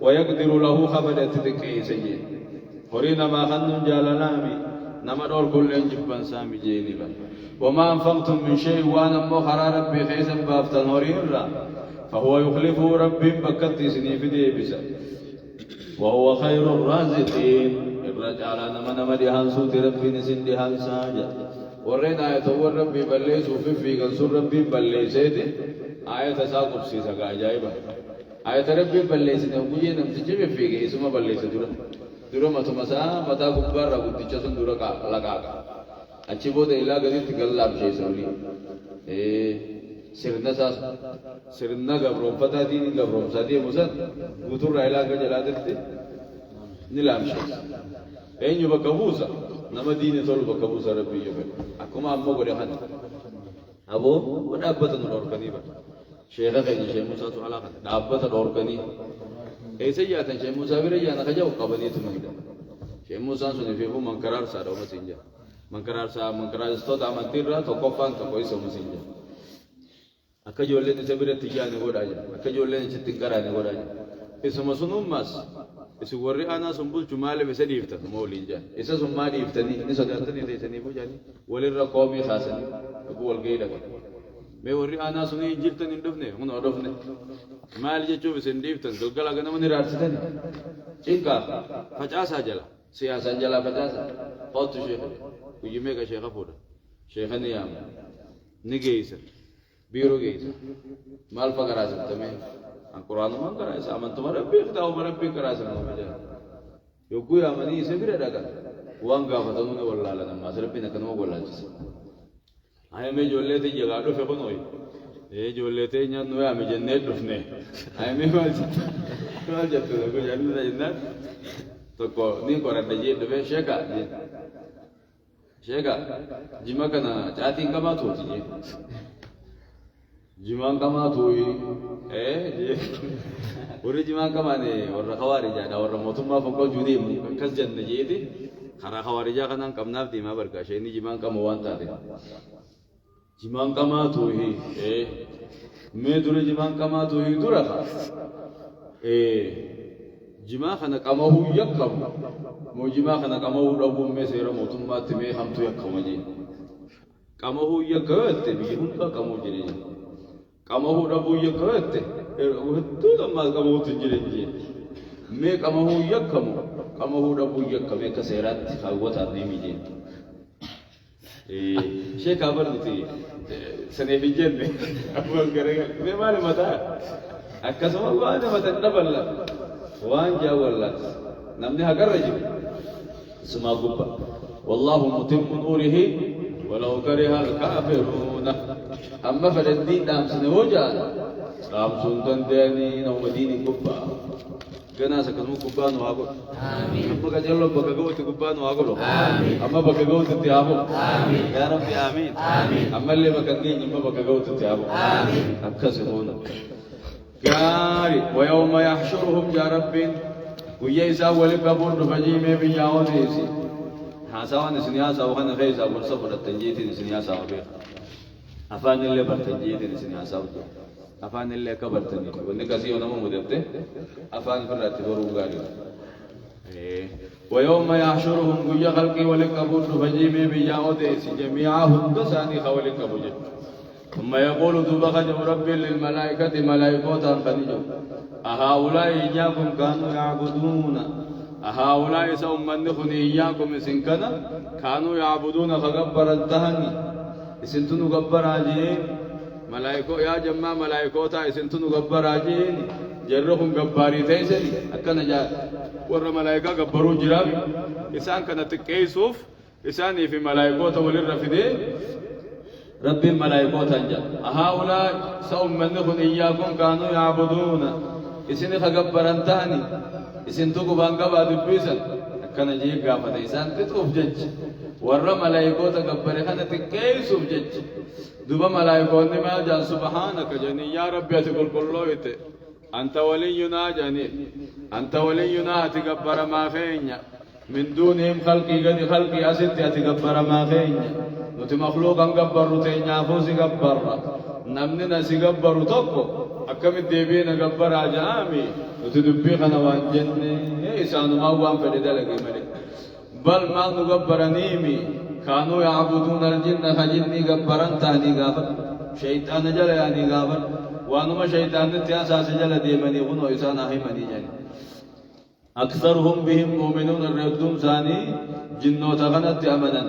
ويقدر له خبرت ذكي سيئ ورينا ما خنن جالنامي نما دور كل جبان سامي جيني بل وما أنفقتم من شيء وأنا مخرى ربي خيسا بافتن هريرا فهو يخلفه ربي بكتي سني في ديبسا وهو خير الرازقين الرجال نما دهان صوت ربي نسن دهان ساجا ورين آية ور ربي بلّيس وفي قنصر ربي بلّيسيت آية ساقب سيسا عجائبا آية ربي بلّيسيت وكجي نمتجي في اسمه بلّيسيت dura mata gubbar ra guddicha sun dura lagaaka achi booda ilaa gaditti gallaabsheesoli sirna gabroonfataa diini gabroomsaa deemu san guuturraa ilaa ga jalaatitti ni laamsheesa eenyu bakka buusa nama diini tolu bakka buusa rabbii yoo fedhe akkuma ammoo godhe kana أبو ودابة الأوركاني بقى شيخ خير شيخ موسى سؤال آخر دابة الأوركاني إيه سيئة شيخ موسى بريجانا خجوا قبلي تمنده شيخ موسى سوني فيه من قرار سارة ومسينجا من قرار استود عمل تيرا تقفان تقويس ومسينجا أكجولة نسبيرة تيجاني وراجع أكجولة نشتكراني وراجع اسمه سنوم ماس اسوري أنا سنبول جمالة بسديفتا مولينجا إسا سمالي يفتني نسداتني تيسني بوجاني وللرقومي خاصني أقول قيلك ما وري أنا سني جلتني ندفني هنا ندفني مال جتشو بسنديفتا دلقلا كنا من رارستني إنكا فجأة جلا سياسة جلا فجأة فوت شيخ ويجمعك شيخ فودا شيخ نيام نجيسا بيرو جيسا مال فقراسم تمام القرآن ما كراس أمن تمہارا بيختا ومرا بيكراس نومجا يوكو يا مني سبيرة دكا وانغا فتنون والله لنا ما سربنا كنوا والله جس هاي مي جولة تي جغادو فبنوي إيه جولة تي نيا نويا مي جنة دفنة هاي مي مال جت تو جنة جنة تو كو نين كوران دجي دبي شيكا جيما كنا جاتين كما توتي jimaan kamaa tuuyi warri jimaan kamaane warra khawaarijaa warra mootummaa fokkoo juudee akkas janna jeeti karaa khawaarijaa kanaan qabnaaf deemaa bargaa isheen jimaan kama waan taate jimaan kamaa tuuyi mee dura jimaan kamaa tuuyi dura jimaa kana qamahuu yakkamu moo jimaa kana qamahuu dhabuun mee seera mootummaatti mee hamtu yakkama jee qamahuu yakkatte biyya hundaa qamuu jireenya kamahu rabu yakate itu lama kamu tunjirenge me kamahu yakamu kamahu rabu yakame keserat kawat ademi je Syekh kabar itu seni bijen ne apa gara-gara me mana mata akka sama wana mata daballa wan jawalla namne hagar raji suma gubba wallahu mutimmu nurihi walau kariha al-kafirun أما فلدين دام سنوجا دام سنتن داني نو مدينة كوبا كنا سكنوا كوبا نواقو أما كجلو بكجو تكوبا نواقو أما بكجو تتيابو يا رب آمين أما اللي بكجين أما بكجو تتيابو أكسبونا كاري ويوم يحشرهم يا رب ويسا ولكبر فجيم بياون يسي حاسوان سنياسا وخنا خيسا ورصفر التنجيت سنياسا وبيخ أفان اللي برتنجيه تنسني أساوته أفان اللي كبرتني ونكاسي ونما مدبته أفان فرات بروغاري ويوم يحشرهم ويا خلقي ولكبر فجيم بياوته جميعهم دساني خولك بوجه ثم يقول ذبخج ربي للملائكة ملائكة خنجو أهؤلاء إياكم كانوا يعبدون أهؤلاء سوم من نخني إياكم سنكنا كانوا يعبدون فقبر التهني isintunu gabbaraa jeen malaayikoo yaa jammaa malaayikootaa isintunu gabbaraa jeen jarri kun gabbaarii ta'isani akkana jaa warra malaayikaa gabbaruu jiraaf isaan kana xiqqeessuuf isaanii fi malaayikoota walirra fidee rabbiin malaayikootaan jaa ahaa'ulaa sa ummanni kun iyyaakum kaanuu yaabuduuna isini ka gabbaran ta'ani isintu gubaan qabaa dubbisan akkana jee gaafata isaan xixuuf jecha warra malaayikoota gabbare kana xiqqeessuuf jecha duba malaayikoonni maal jaan subhaanaka janii yaa rabbi ati qulqullooyte anta waliyyunaa janii anta waliyyunaa ati gabbaramaa keenya min duunihim khalqii gadi khalqii asitti ati gabbaramaa keenya nuti makhluuqan gabbarru teenyaafuu si gabbarra namni na si gabbaru tokko akkamit deebiina gabbaraa jaami nuti dubbii kana waan jenne isaanumaa waan fedhe dalage malee بل ما نقبرنيمي كانوا يعبدون الجن فجني قبرن تاني قابل شيطان جل يعني قابل وانما شيطان تياسا سجل ديمني غنو إسانا هيمني جاني أكثرهم بهم مؤمنون الردوم ثاني جنو تغنت أمنا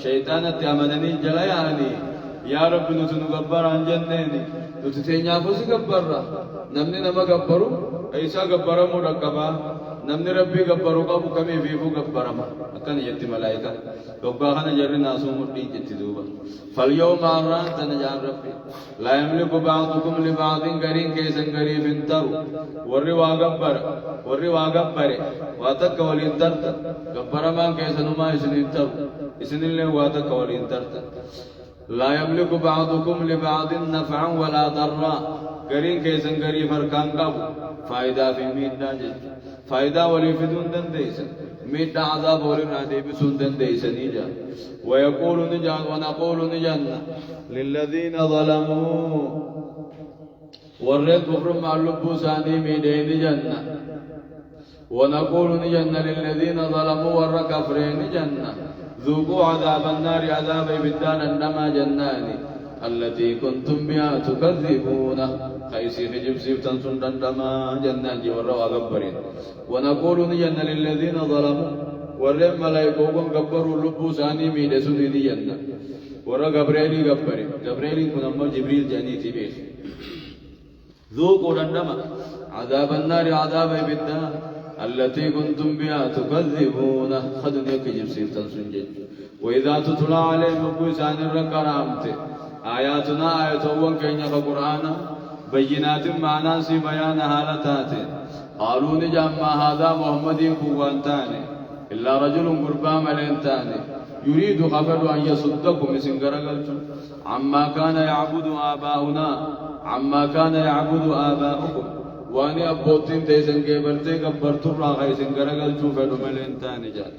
شيطان أمنني جل يعني يا رب نتنقبر عن جنيني نتتين يافوسي قبرا نمني نما قبرو أيسا قبرا مرقبا نمني ربي قبرو قبو كمي فيفو قبرما أكن يتي ملائكة قباخنا جري ناسو مردين جتي دوبا فاليوم عران تنجان ربي لا يملك بعضكم لبعض قرين كيسن قريب انترو ورّي واقبر واتك ولين ترت قبرما كيسن ما يسن انترو اسن اللي واتك ولين ترت لا يملك بعضكم لبعض نفعا ولا ضرا قرين كيسن قري فركان قبو فايدة في ميدا جد فايدة ولي فدون دنديسا ميدا عذاب ولنا ديبسون دنديسا نيجا ويقول نجان ونقول نجان للذين ظلموا ورد كفر مع اللبوساني ميدين جنة ونقول نجن للذين ظلموا ور كفرين جنة ذوقوا عذاب النار عذاب بدان النما جناني التي كنتم بها تكذبون خيسي خجب سيفتن سندن دما جنان جور وغبرين ونقول نجن للذين ظلموا ور ملائكوكم غبروا لبوساني ميدسون دي جنة ور غبريلي غبرين غبريلي كنما جبريل جانيتي بيه ذوقوا النما عذاب النار عذاب بدان التي كنتم بها تكذبون خدن يكجب سيفتن سنجد وإذا تتلى عليهم بوسان الركرامت آياتنا آياتوان كينيا فقرآن بينات معنى سي بيان حالتات قالوا نجام ما هذا محمد كوانتان إلا رجل قربا ملينتان يريد خبر أن يصدكم سنقرقلت عما كان يعبد آباؤنا عما كان يعبد آباؤكم واني أبوتين تيسن كبرتي كبرتو راغي سنقرقل شوفة ملينتاني جاد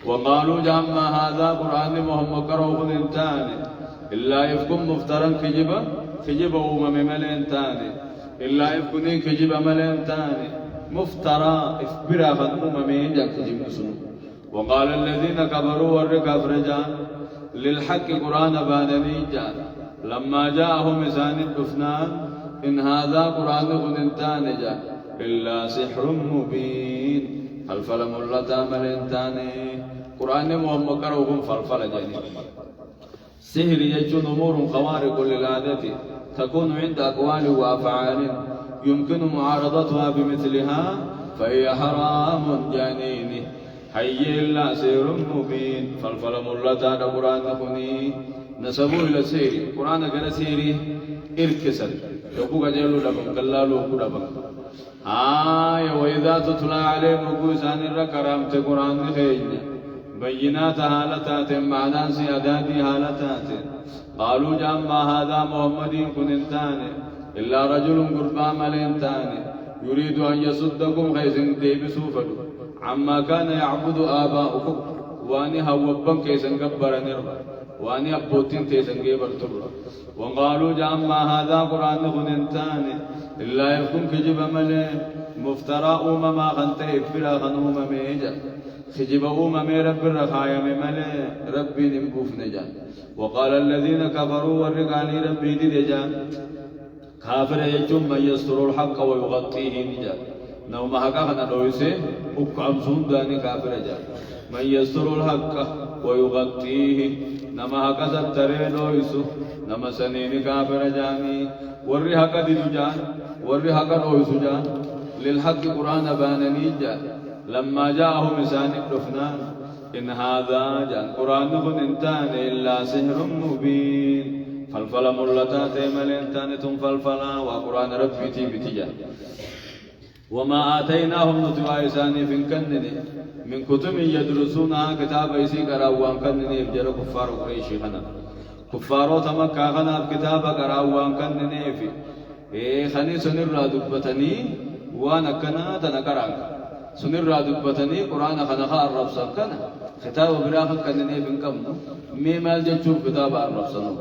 وقالوا جامع هذا قرآن محمد كروه انتاني إلا يفكم مفترا كجبا أمم ملينتاني إلا يفكنين كجبا ملينتاني مفترا إفبرا خدمهم جاك كجب سنو وقال الذين كبروا والركاب رجال للحق قرآن بانني جاد لما جاءهم مسان الدفنان إن هذا قرآن غننتان جاء إلا سحر مبين فالفل ملتا ملنتاني قرآن محمد كروهم فالفل جاني سحر يجون أمور خوارق للعادة تكون عند أقوال وأفعال يمكن معارضتها بمثلها فهي حرام جانين حي إلا سحر مبين فالفل ملتا قرآن خني نسبوا إلى سحر قرآن كان سحري إركسل يقول جلو لبن كلالو كلبن وإذا تتلى عليهم كوسان الركرامت قرآن خيج بينات حالتات معنى سيادات حالتات قالوا جامع هذا محمد كننتان إلا رجل قربا ملينتان يريد أن يصدكم خيسن ديبسوفد عما كان يعبد آباؤكم واني هوبن كيسن قبر نربا واني أبوتين تيسن قبر تربا وقالوا جامع هذا قرآن خننتان إلا يكون كجب ملي مفترى أمما خنتي فلا خنوم ميجا خجب أمما رب الرخايا ملي ربي نمكوف نجا وقال الذين كفروا والرقاني ربي دجا كافر يجم من يستر الحق ويغطيه نجا نوم حقا خنا دويسي أكام سنداني كافر جا من يستر الحق ويغطيه نما حقا سترين دويسو نما سنين كافر جاني ورّي حقا دي جان ورّي حقا دويسو جان للحق قرآن بانني جان لما جاءهم مسان الدفنان إن هذا جان قرآن خننتان إلا سحر مبين فالفلا ملتا تيملنتان فالفلا وقرآن ربي تيبتي جان وما آتيناهم نتوى إساني فنكنني من كتب يدرسونها كتاب إسي قراوان كنني بجر كفار قريشي خنا كفارو تمكا خنا كتاب قراوان كنني في خني سنر دبتني وانا كنا تنكران سنر دبتني قرآن خنا خار رب سكنا كتاب براخ كنني بنكم ميمال جتشوف كتاب الرب سنو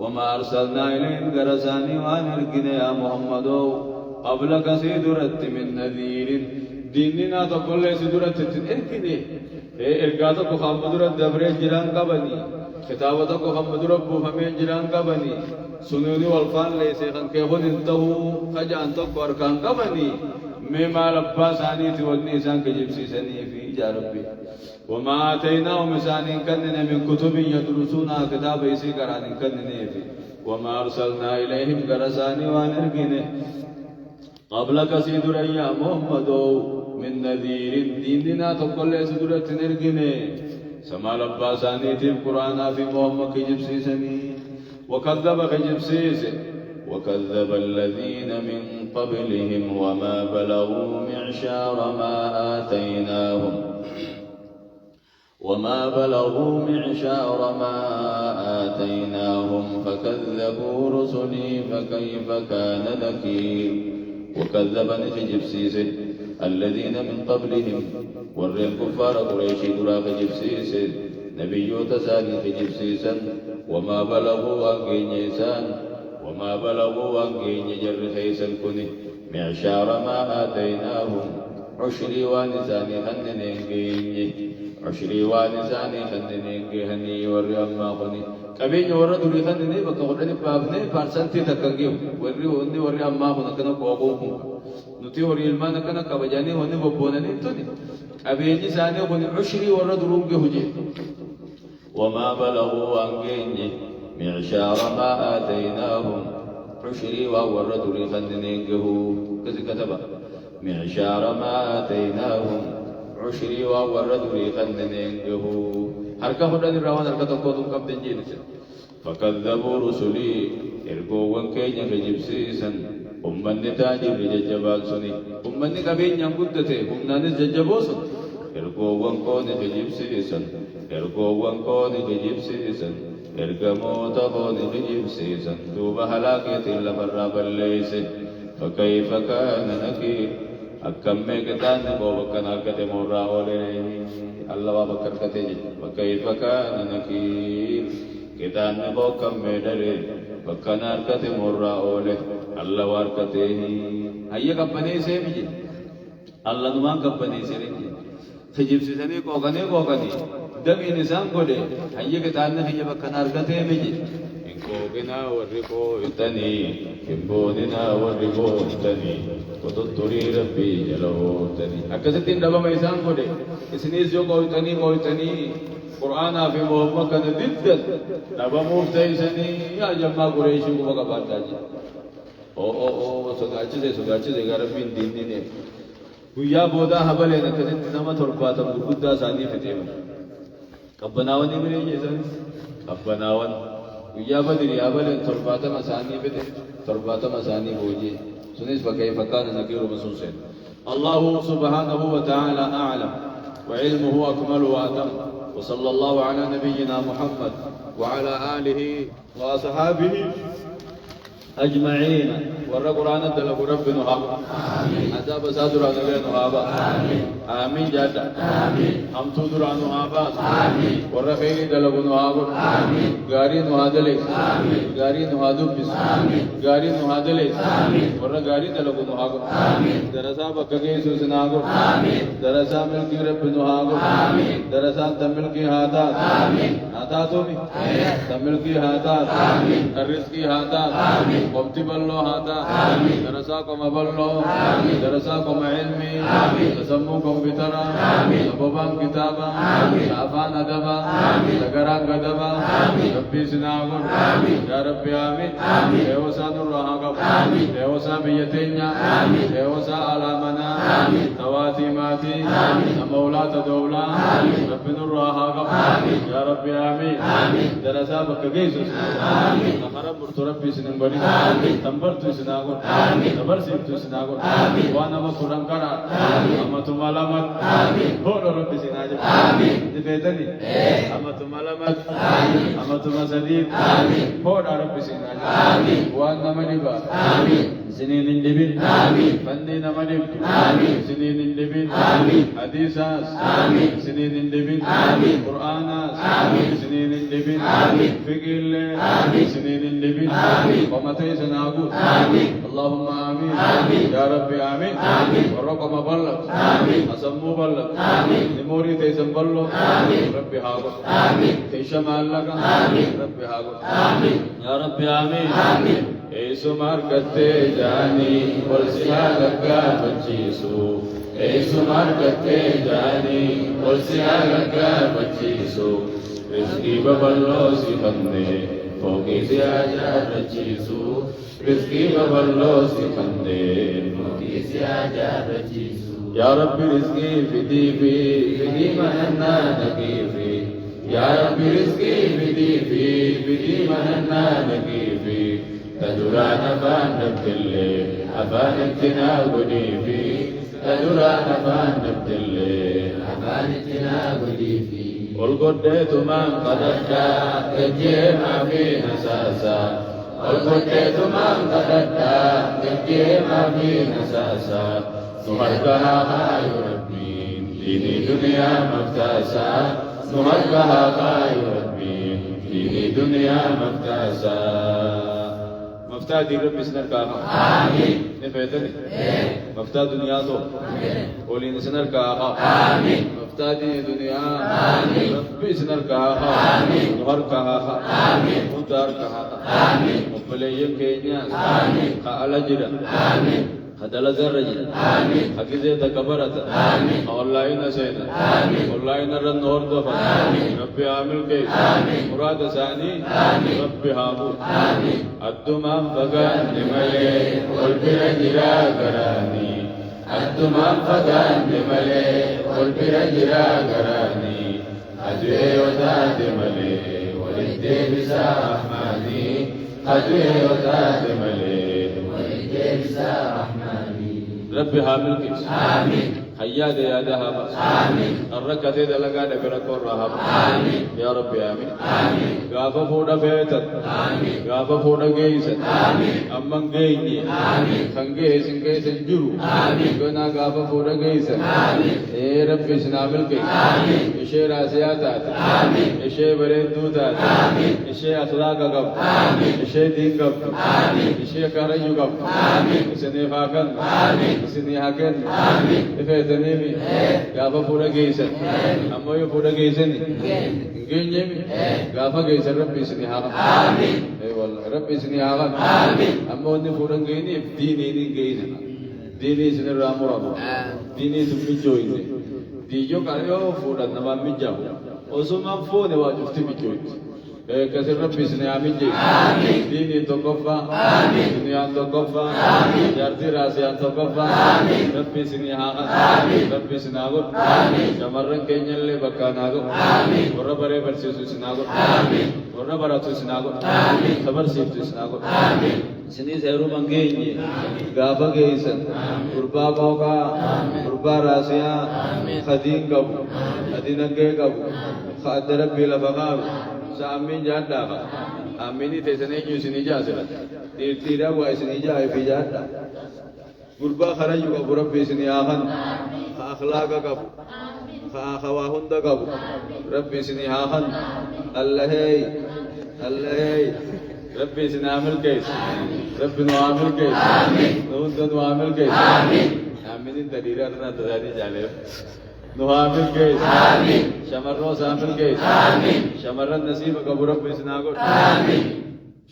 وما أرسلنا إليهم غرساني وانرقنا يا محمد قبلك سيدرت من نذير ديننا تقول لي سيدرت تنركني إرقاتك خامدرت دبرين جران قبني كتابتك خامدرت بوفمين جران قبني سنوني والفان ليس خان كيخون انتهو خجان تقوار كان قبني مما لبا ساني تولني سان كجبسي ساني في جاربي وما آتيناهم ساني كنن من كتب يدرسونها كتاب إسي قران كنن في وما أرسلنا إليهم غرساني وانرقنا قبلك سيدر يا محمد من نذير ديننا تقول لي سيدر تنرقني سما لباساني تيم قرآن في محمد كجبسي سني وكذب كجبسيس وكذب الذين من قبلهم وما بلغوا معشار ما آتيناهم وما بلغوا معشار ما آتيناهم فكذبوا رسلي فكيف كان نكير وكذب نجيب سيسد الذين من قبلهم ور الكفار قريش دراك جبسيسد نبيو تساني جبسيسا وما بلغوا أنجيسان وما بلغوا أنجي جر خيسا كني معشار ما آتيناهم عشري وانساني خننينجي عشري وانساني خننينجي هني ور أما خني كبين ور دوري خنني بكورني بابني فارسنتي تكنجيو وري هوني ور أما خنا كنا قوقوهم نتي ور إلمان كنا كبجاني هوني ببونني توني كبين ساني خني عشري ور درومجي هجي وما بلغوا أنجي معشار ما آتيناهم عشري وور دوري خننينجي كذا كتبه معشار ما آتيناهم عشري وورد ريخننينجه حركة هدن الروان حركة تقودم كم تنجينس فكذبوا رسلي إرقوان كينيا كجبسيسا أمن تاجر ججبال سني أمن كبين ينقدته أمنان ججبوسا إرقوان كون كجبسيسا إرقوان كون كجبسيسا إرقموتا كون كجبسيسا دوب هلاكة لمرة بليس فكيف كان نكير أكم مكتان بوكنا كتمورا ولي الله بكر كتجي وكيف كان نكير كتان بوكم مدري بكنا كتمورا ولي الله واركته هيا كبني سيمجي الله نمان كبني سيرنجي تجيب سيسني كوغاني دم إنسان كده هيا كتان هيا بكنا كتمجي كوكنا ورقو إتني كمبوننا ورقو إتني وتطري ربي جلو إتني أكستين دبا ميسان كده إسنيس جو قويتني قرآن في محمد كان ضدًا دبا مفتيسني يا جماعة قريشي كوكا بارتاجي أو سوغاچي زي غربين ديني ويا بودا هبله نكدين نما ترباتا بودا ساني فتيم كبناوني مري جيسان كبناون ويا بدري أبلن ترباتا مساني بده ترباتا مساني بوجي سنيس فكيف كان نكير مسوسين الله سبحانه وتعالى أعلم وعلمه أكمل وأتم وصلى الله على نبينا محمد وعلى آله وأصحابه أجمعين ورّ قرآن الدلق ربنا هابا عذاب سادر نبينا هابا آمين جادا هم تودر عنه هابا ورّ خير دلق هابا غاري نهادلي غاري نهادوبس غاري نهادلي ورّ غاري دلق هابا درسا بكجي سوسناغو درسا ملكي ربنا هابا درسا تملكي هاتا هاتا تومي تملكي هاتا الرزقي هاتا قمت بالله هذا درساكم بالله درساكم علمي تسموكم بترى أبوبان كتابا شعفان أدبا سكران قدبا ربي سناغر يا ربي آمين تيوسا نرهاقب تيوسا بيتينيا تيوسا علامنا تواتي ماتي مولاة دولة ربي نرهاقب يا ربي آمين درسا بكجيس نخرب ربي سنبري تنبرتو سناغو تبرسيتو سناغو وانا مكرم كرا اما تمالامت هو ربي سناجا دبيتني اما تمالامت اما تمسديد هو ربي سناجا وانا منبا سنين اللبن فنين منب سنين اللبن حديثاس سنين اللبن قرآناس سنين اللبن فقه سنين اللبن ومتى سنعبد اللهم آمين يا ربي آمين ورقم بلغ أسمو بلغ نموري تيسم بلغ ربي هاغو تيشم لك ربي هاغو يا ربي آمين ایسو مارکتے جانی ورسیالکا بچیسو ایسو مارکتے جانی ورسیالکا بچیسو رزقی ببلو سی بندے فوقی سے آجا رچیسو رزقی ببلو سی بندے فوقی سے آجا رچیسو یا رب رزقی فدی فدی مننا نقیفی یا رب رزقی فدی مننا نقیفی تدران فان نبتلي أفان ابتنا قديفي تدران فان نبتلي أفان ابتنا قديفي والقديت من قددا تجيما في نساسا والقديت من قددا تجيما في نساسا نهرقها خاي ربي ديني دنيا مفتاسا نهرقها خاي ربي ديني دنيا مفتاسا مفتادي ربي سنر كاها آمين نفيتني مفتاد دنيا تو ولين سنر كاها آمين مفتادي دنيا آمين ربي سنر كاها آمين نهر كاها آمين مدار كاها آمين مبليين كينيا آمين خالا جرا آمين هذا زرج آمين حكيزة تكبرت آمين والله نسينا آمين والله نرى النور دفع آمين ربي عامل كيس آمين مراد ثاني آمين ربي هابو آمين الدمام فقان لملي والبرجرا قراني الدمام فقان لملي والبرجرا قراني أدوي وتاد ملي ولدي بسا رحماني أدوي وتاد ملي ولدي بسا رحماني ربي حامل كيس آمين حياد يا ذهب آمين الركعة ذي لقى دبرك الرهب آمين يا ربي آمين آمين غافا فودا فيتت آمين غافا فودا جيست آمين أمم جيني آمين خنجي سنجي سنجرو آمين كنا غافا فودا جيست آمين إيه ربي سنامل كيس آمين إشي راسياتات آمين إشي بريد دوتات آمين إشي أخلاق قب آمين إشي دين قب آمين إشي كاريو قب آمين إسني فاكن آمين إسني هاكن آمين تنيمي غافا فودا جيسن أما يو فودا جيسن إنجينيمي غافا جيسن ربي سني هاغا آمين أي والله ربي سني هاغا آمين أما وني فودا جيني ديني جيسن ديني سني رامو رامو ديني سمي جويني ديجو كاريو فودا نما ميجاو وسوما فوني واجفتي ميجويني كسر ربي سني آمين جي ديني توقفا دنيا توقفا جارتي راسيان توقفا ربي سني هاغن ربي سناغن جمرن كينيل لي بكاناغن ورا بري برسيسو سناغن ورا براتو سناغن خبر سيفتو سناغن سني سيرو منگيني غافا گيسن قربا موقع قربا راسيان خدين قبو خديننگي قبو خادر ربي لفقاو سامين جادا اميني تسني جوسني جاسلا تيرا واسني جاي في جادا غربا خرجوا ابو ربي سني اخن اخلاق قب خواهند قب ربي سني اخن الله هي ربي سني عامل كيس ربي نو عامل كيس امين نو عامل كيس امين امين تديرا تداري جالي نوامل كيس آمين شمرو سامل كيس آمين شمرن نصيب قبرب بسناغور آمين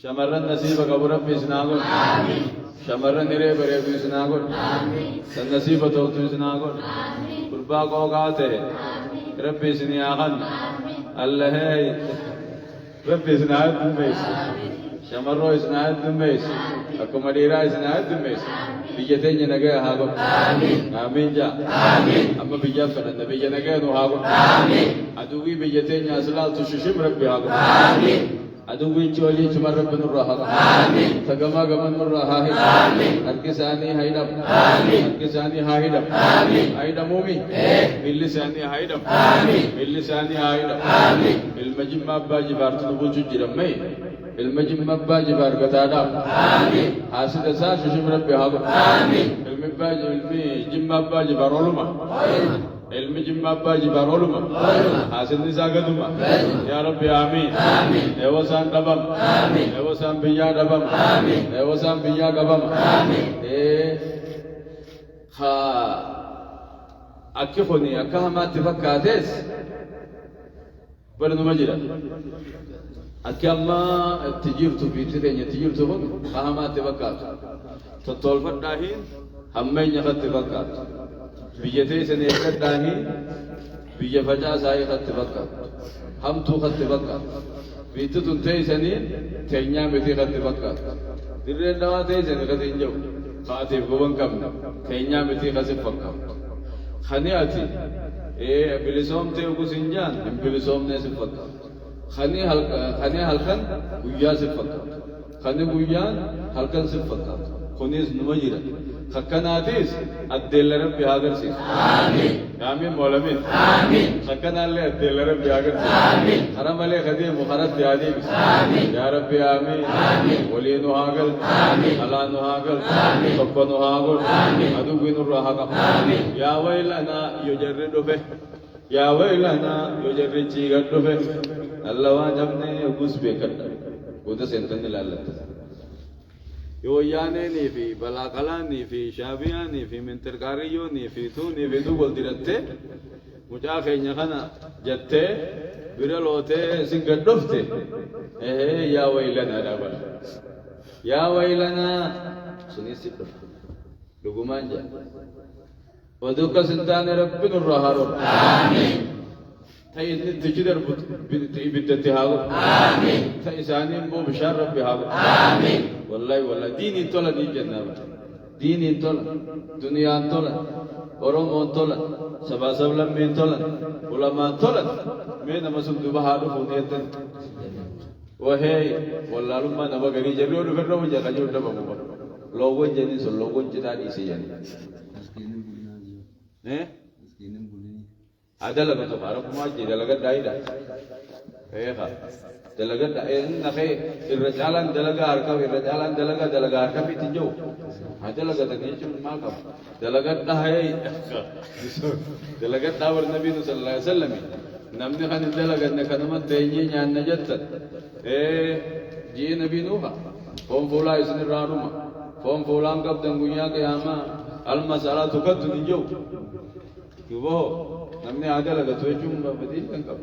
شمرن نصيب قبرب بسناغور آمين شمرن نري بري بسناغور آمين سنصيب توت بسناغور آمين قربا قوغاته ربي سنياغن الله ربي سناغ دميس شمرو سناغ دميس اكو مديرا سناغ دميس بيجتين نجاه هاغو آمين آمين جا آمين أما بيجا فلان بيجا نجاه نو هاغو آمين أدوي بيجتين أصلا تشوشيم ربي هاغو آمين أدوي جولي تمر رب نور هاغو آمين تجمع نور هاهي آمين أركساني هايدم آمين أركساني هايدم آمين هايدم مومي باللساني هايدم آمين باللساني هايدم آمين بالمجمع باجي بارتو بوجو جرمي المجمع مبا جبار قتادا آمين حاسد ساس ششم ربي هاغو آمين المجمع مبا جبار علما المجمع مبا جبار علما حاسد نساء قدما يا ربي آمين آمين نوسان دبم آمين نوسان بيا دبم آمين نوسان بيا قبم آمين ها أكفوني أكهما تفكاتيس برنو مجرى أكما تجيرتو بيتين تجيرتو هون أهما تبكات تطول داهين همين يخت تبكات بيجتي سنيكت داهين بيج فجا ساي خت تبكات هم تو خت تبكات بيتو تنتهي سنين تينيا متي خت تبكات درين دوا تي سني خت إنجو خاتي بوان كم تينيا متي خت تبكات خنياتي بلسوم تيوكو سنجان بلسوم نسفكات خاني هلكن ويا سفكات خاني ويان هلكن سفكات خونيز نمجيرا خكناتيس أدل ربي هاجر سيس آمين آمين مولمين آمين خكنا اللي أدل ربي هاجر سيس آمين حرم عليه خديم وخرج يادي آمين يا ربي آمين آمين ولينو هاجر آمين ألانو هاجر آمين سبحانه هاجر آمين أدو بينو راهاجر آمين يا ويلنا يجرد به يا ويلنا يجرد شيء به الله واجبنا يغوس بكرة وده سنتين لله يوياني في بلاقلاني في شابياني في منتركاريوني في توني في دوبل ديرته مجاخي نخنا جته برلوته سنگدفته يا ويلنا دابل يا ويلنا سنيسيب لغمان جا ودوك سنتان ربنا الرهارو آمين تاين تجدر بدتهاو آمين تايساني بو بشار ربي هاو آمين والله ديني تولا دي جنة ديني تولا دنيا تولا أورومو تولا سبا سبلا من تولا علماء تولا من مسلم دبهارو فونيتن وهي والله لما نبغى غري جريو نفرنا وجا كجور دبا لوغون جني سو لوغون جدا دي سي جني ada laga tu baru kumaji, dalaga daida, kah? Dalaga daida, nak irrajalan dalaga arkam, irrajalan dalaga arkam itu jauh. Ada laga tak ni cuma makam. Dalaga daida, dalaga dawar Nabi Sallallahu Alaihi Wasallam. Namni kan dalaga nak namat dayi nyan najat. Ji Nabi Nuha, form bola isni raruma, form bola angkap tanggunya ke ama, al-masalah tu kan tu jauh. Kubo. हमने आगे लगा तो चुम बदील कंकम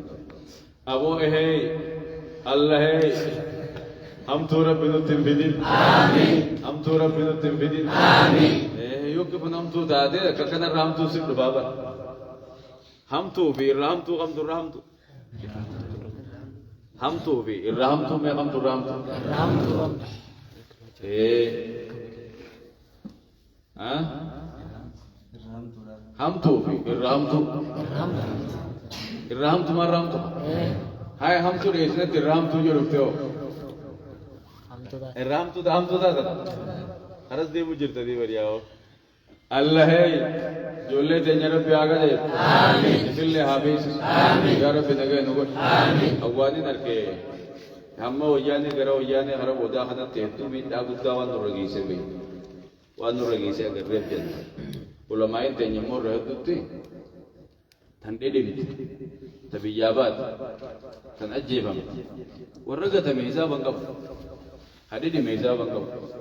अब वो है अल्लाह है हम तो रब बिनु तिम्बिदिन आमीन हम तो रब बिनु तिम्बिदिन आमीन यो के बन हम तो दादे ककना राम तो सिर्फ बाबा हम तो भी राम तो मैं हम तो राम तो हाँ हम तो इर्राम तुम्हारा राम तो हाय हम तो रेसने इर्राम तो जो रुकते हो इर्राम तो हम तो था हरस दे मुझे तदी बरियाओ अल्लाह है जो ले तेरे रब आगा दे इसलिए हाबिस या रब नगे नुगो अवानी नरके हम वजाने करो वजाने हर वजा खाना तेतु भी दागुदा wan ragi se agar repen ulama itu nyemor itu tu tan dedim tapi jabat tan ajibam warraga ta meza bangkap hade di meza bangkap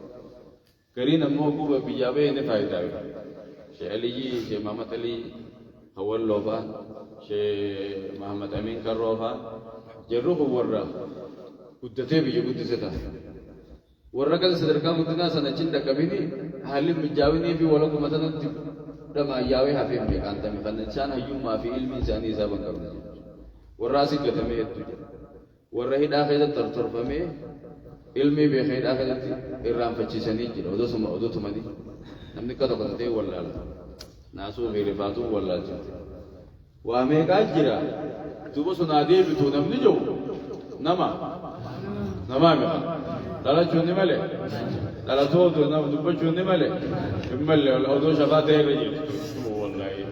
karina mo ku ba bijabe ne faida she ali ji she Muhammad Ali awal loba she Muhammad Amin Karrofa jarruhu warra kuddate bi kuddata warraga sadarka mutna sanachinda kabini halim bijawini fi wala kumatana dama yawe hafi me kanta me kan insan hayyum ma fi ilmi insani saban karna warasi gatame etu warrahi dakhida tartar fame ilmi be khair akhirati irram fachisani jiro odo tumadi namni kada kadate walla nasu be rifatu walla wa me kajira tubo sunade bitu namni jo nama me dala chuni male dala todo na dubbo chuni male immale odo shabate reji wallahi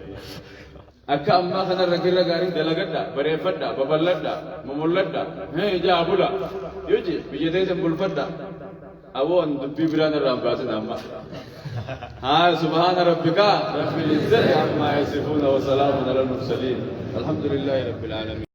akka amma kana ragira garing dalagadda barefadda baballadda mumulladda he ja abula yoji bijete sembul fadda awon dubbi birana ram basina amma ha subhana rabbika rabbil izzati amma yasifun wa salamun alal mursalin alhamdulillahi rabbil alamin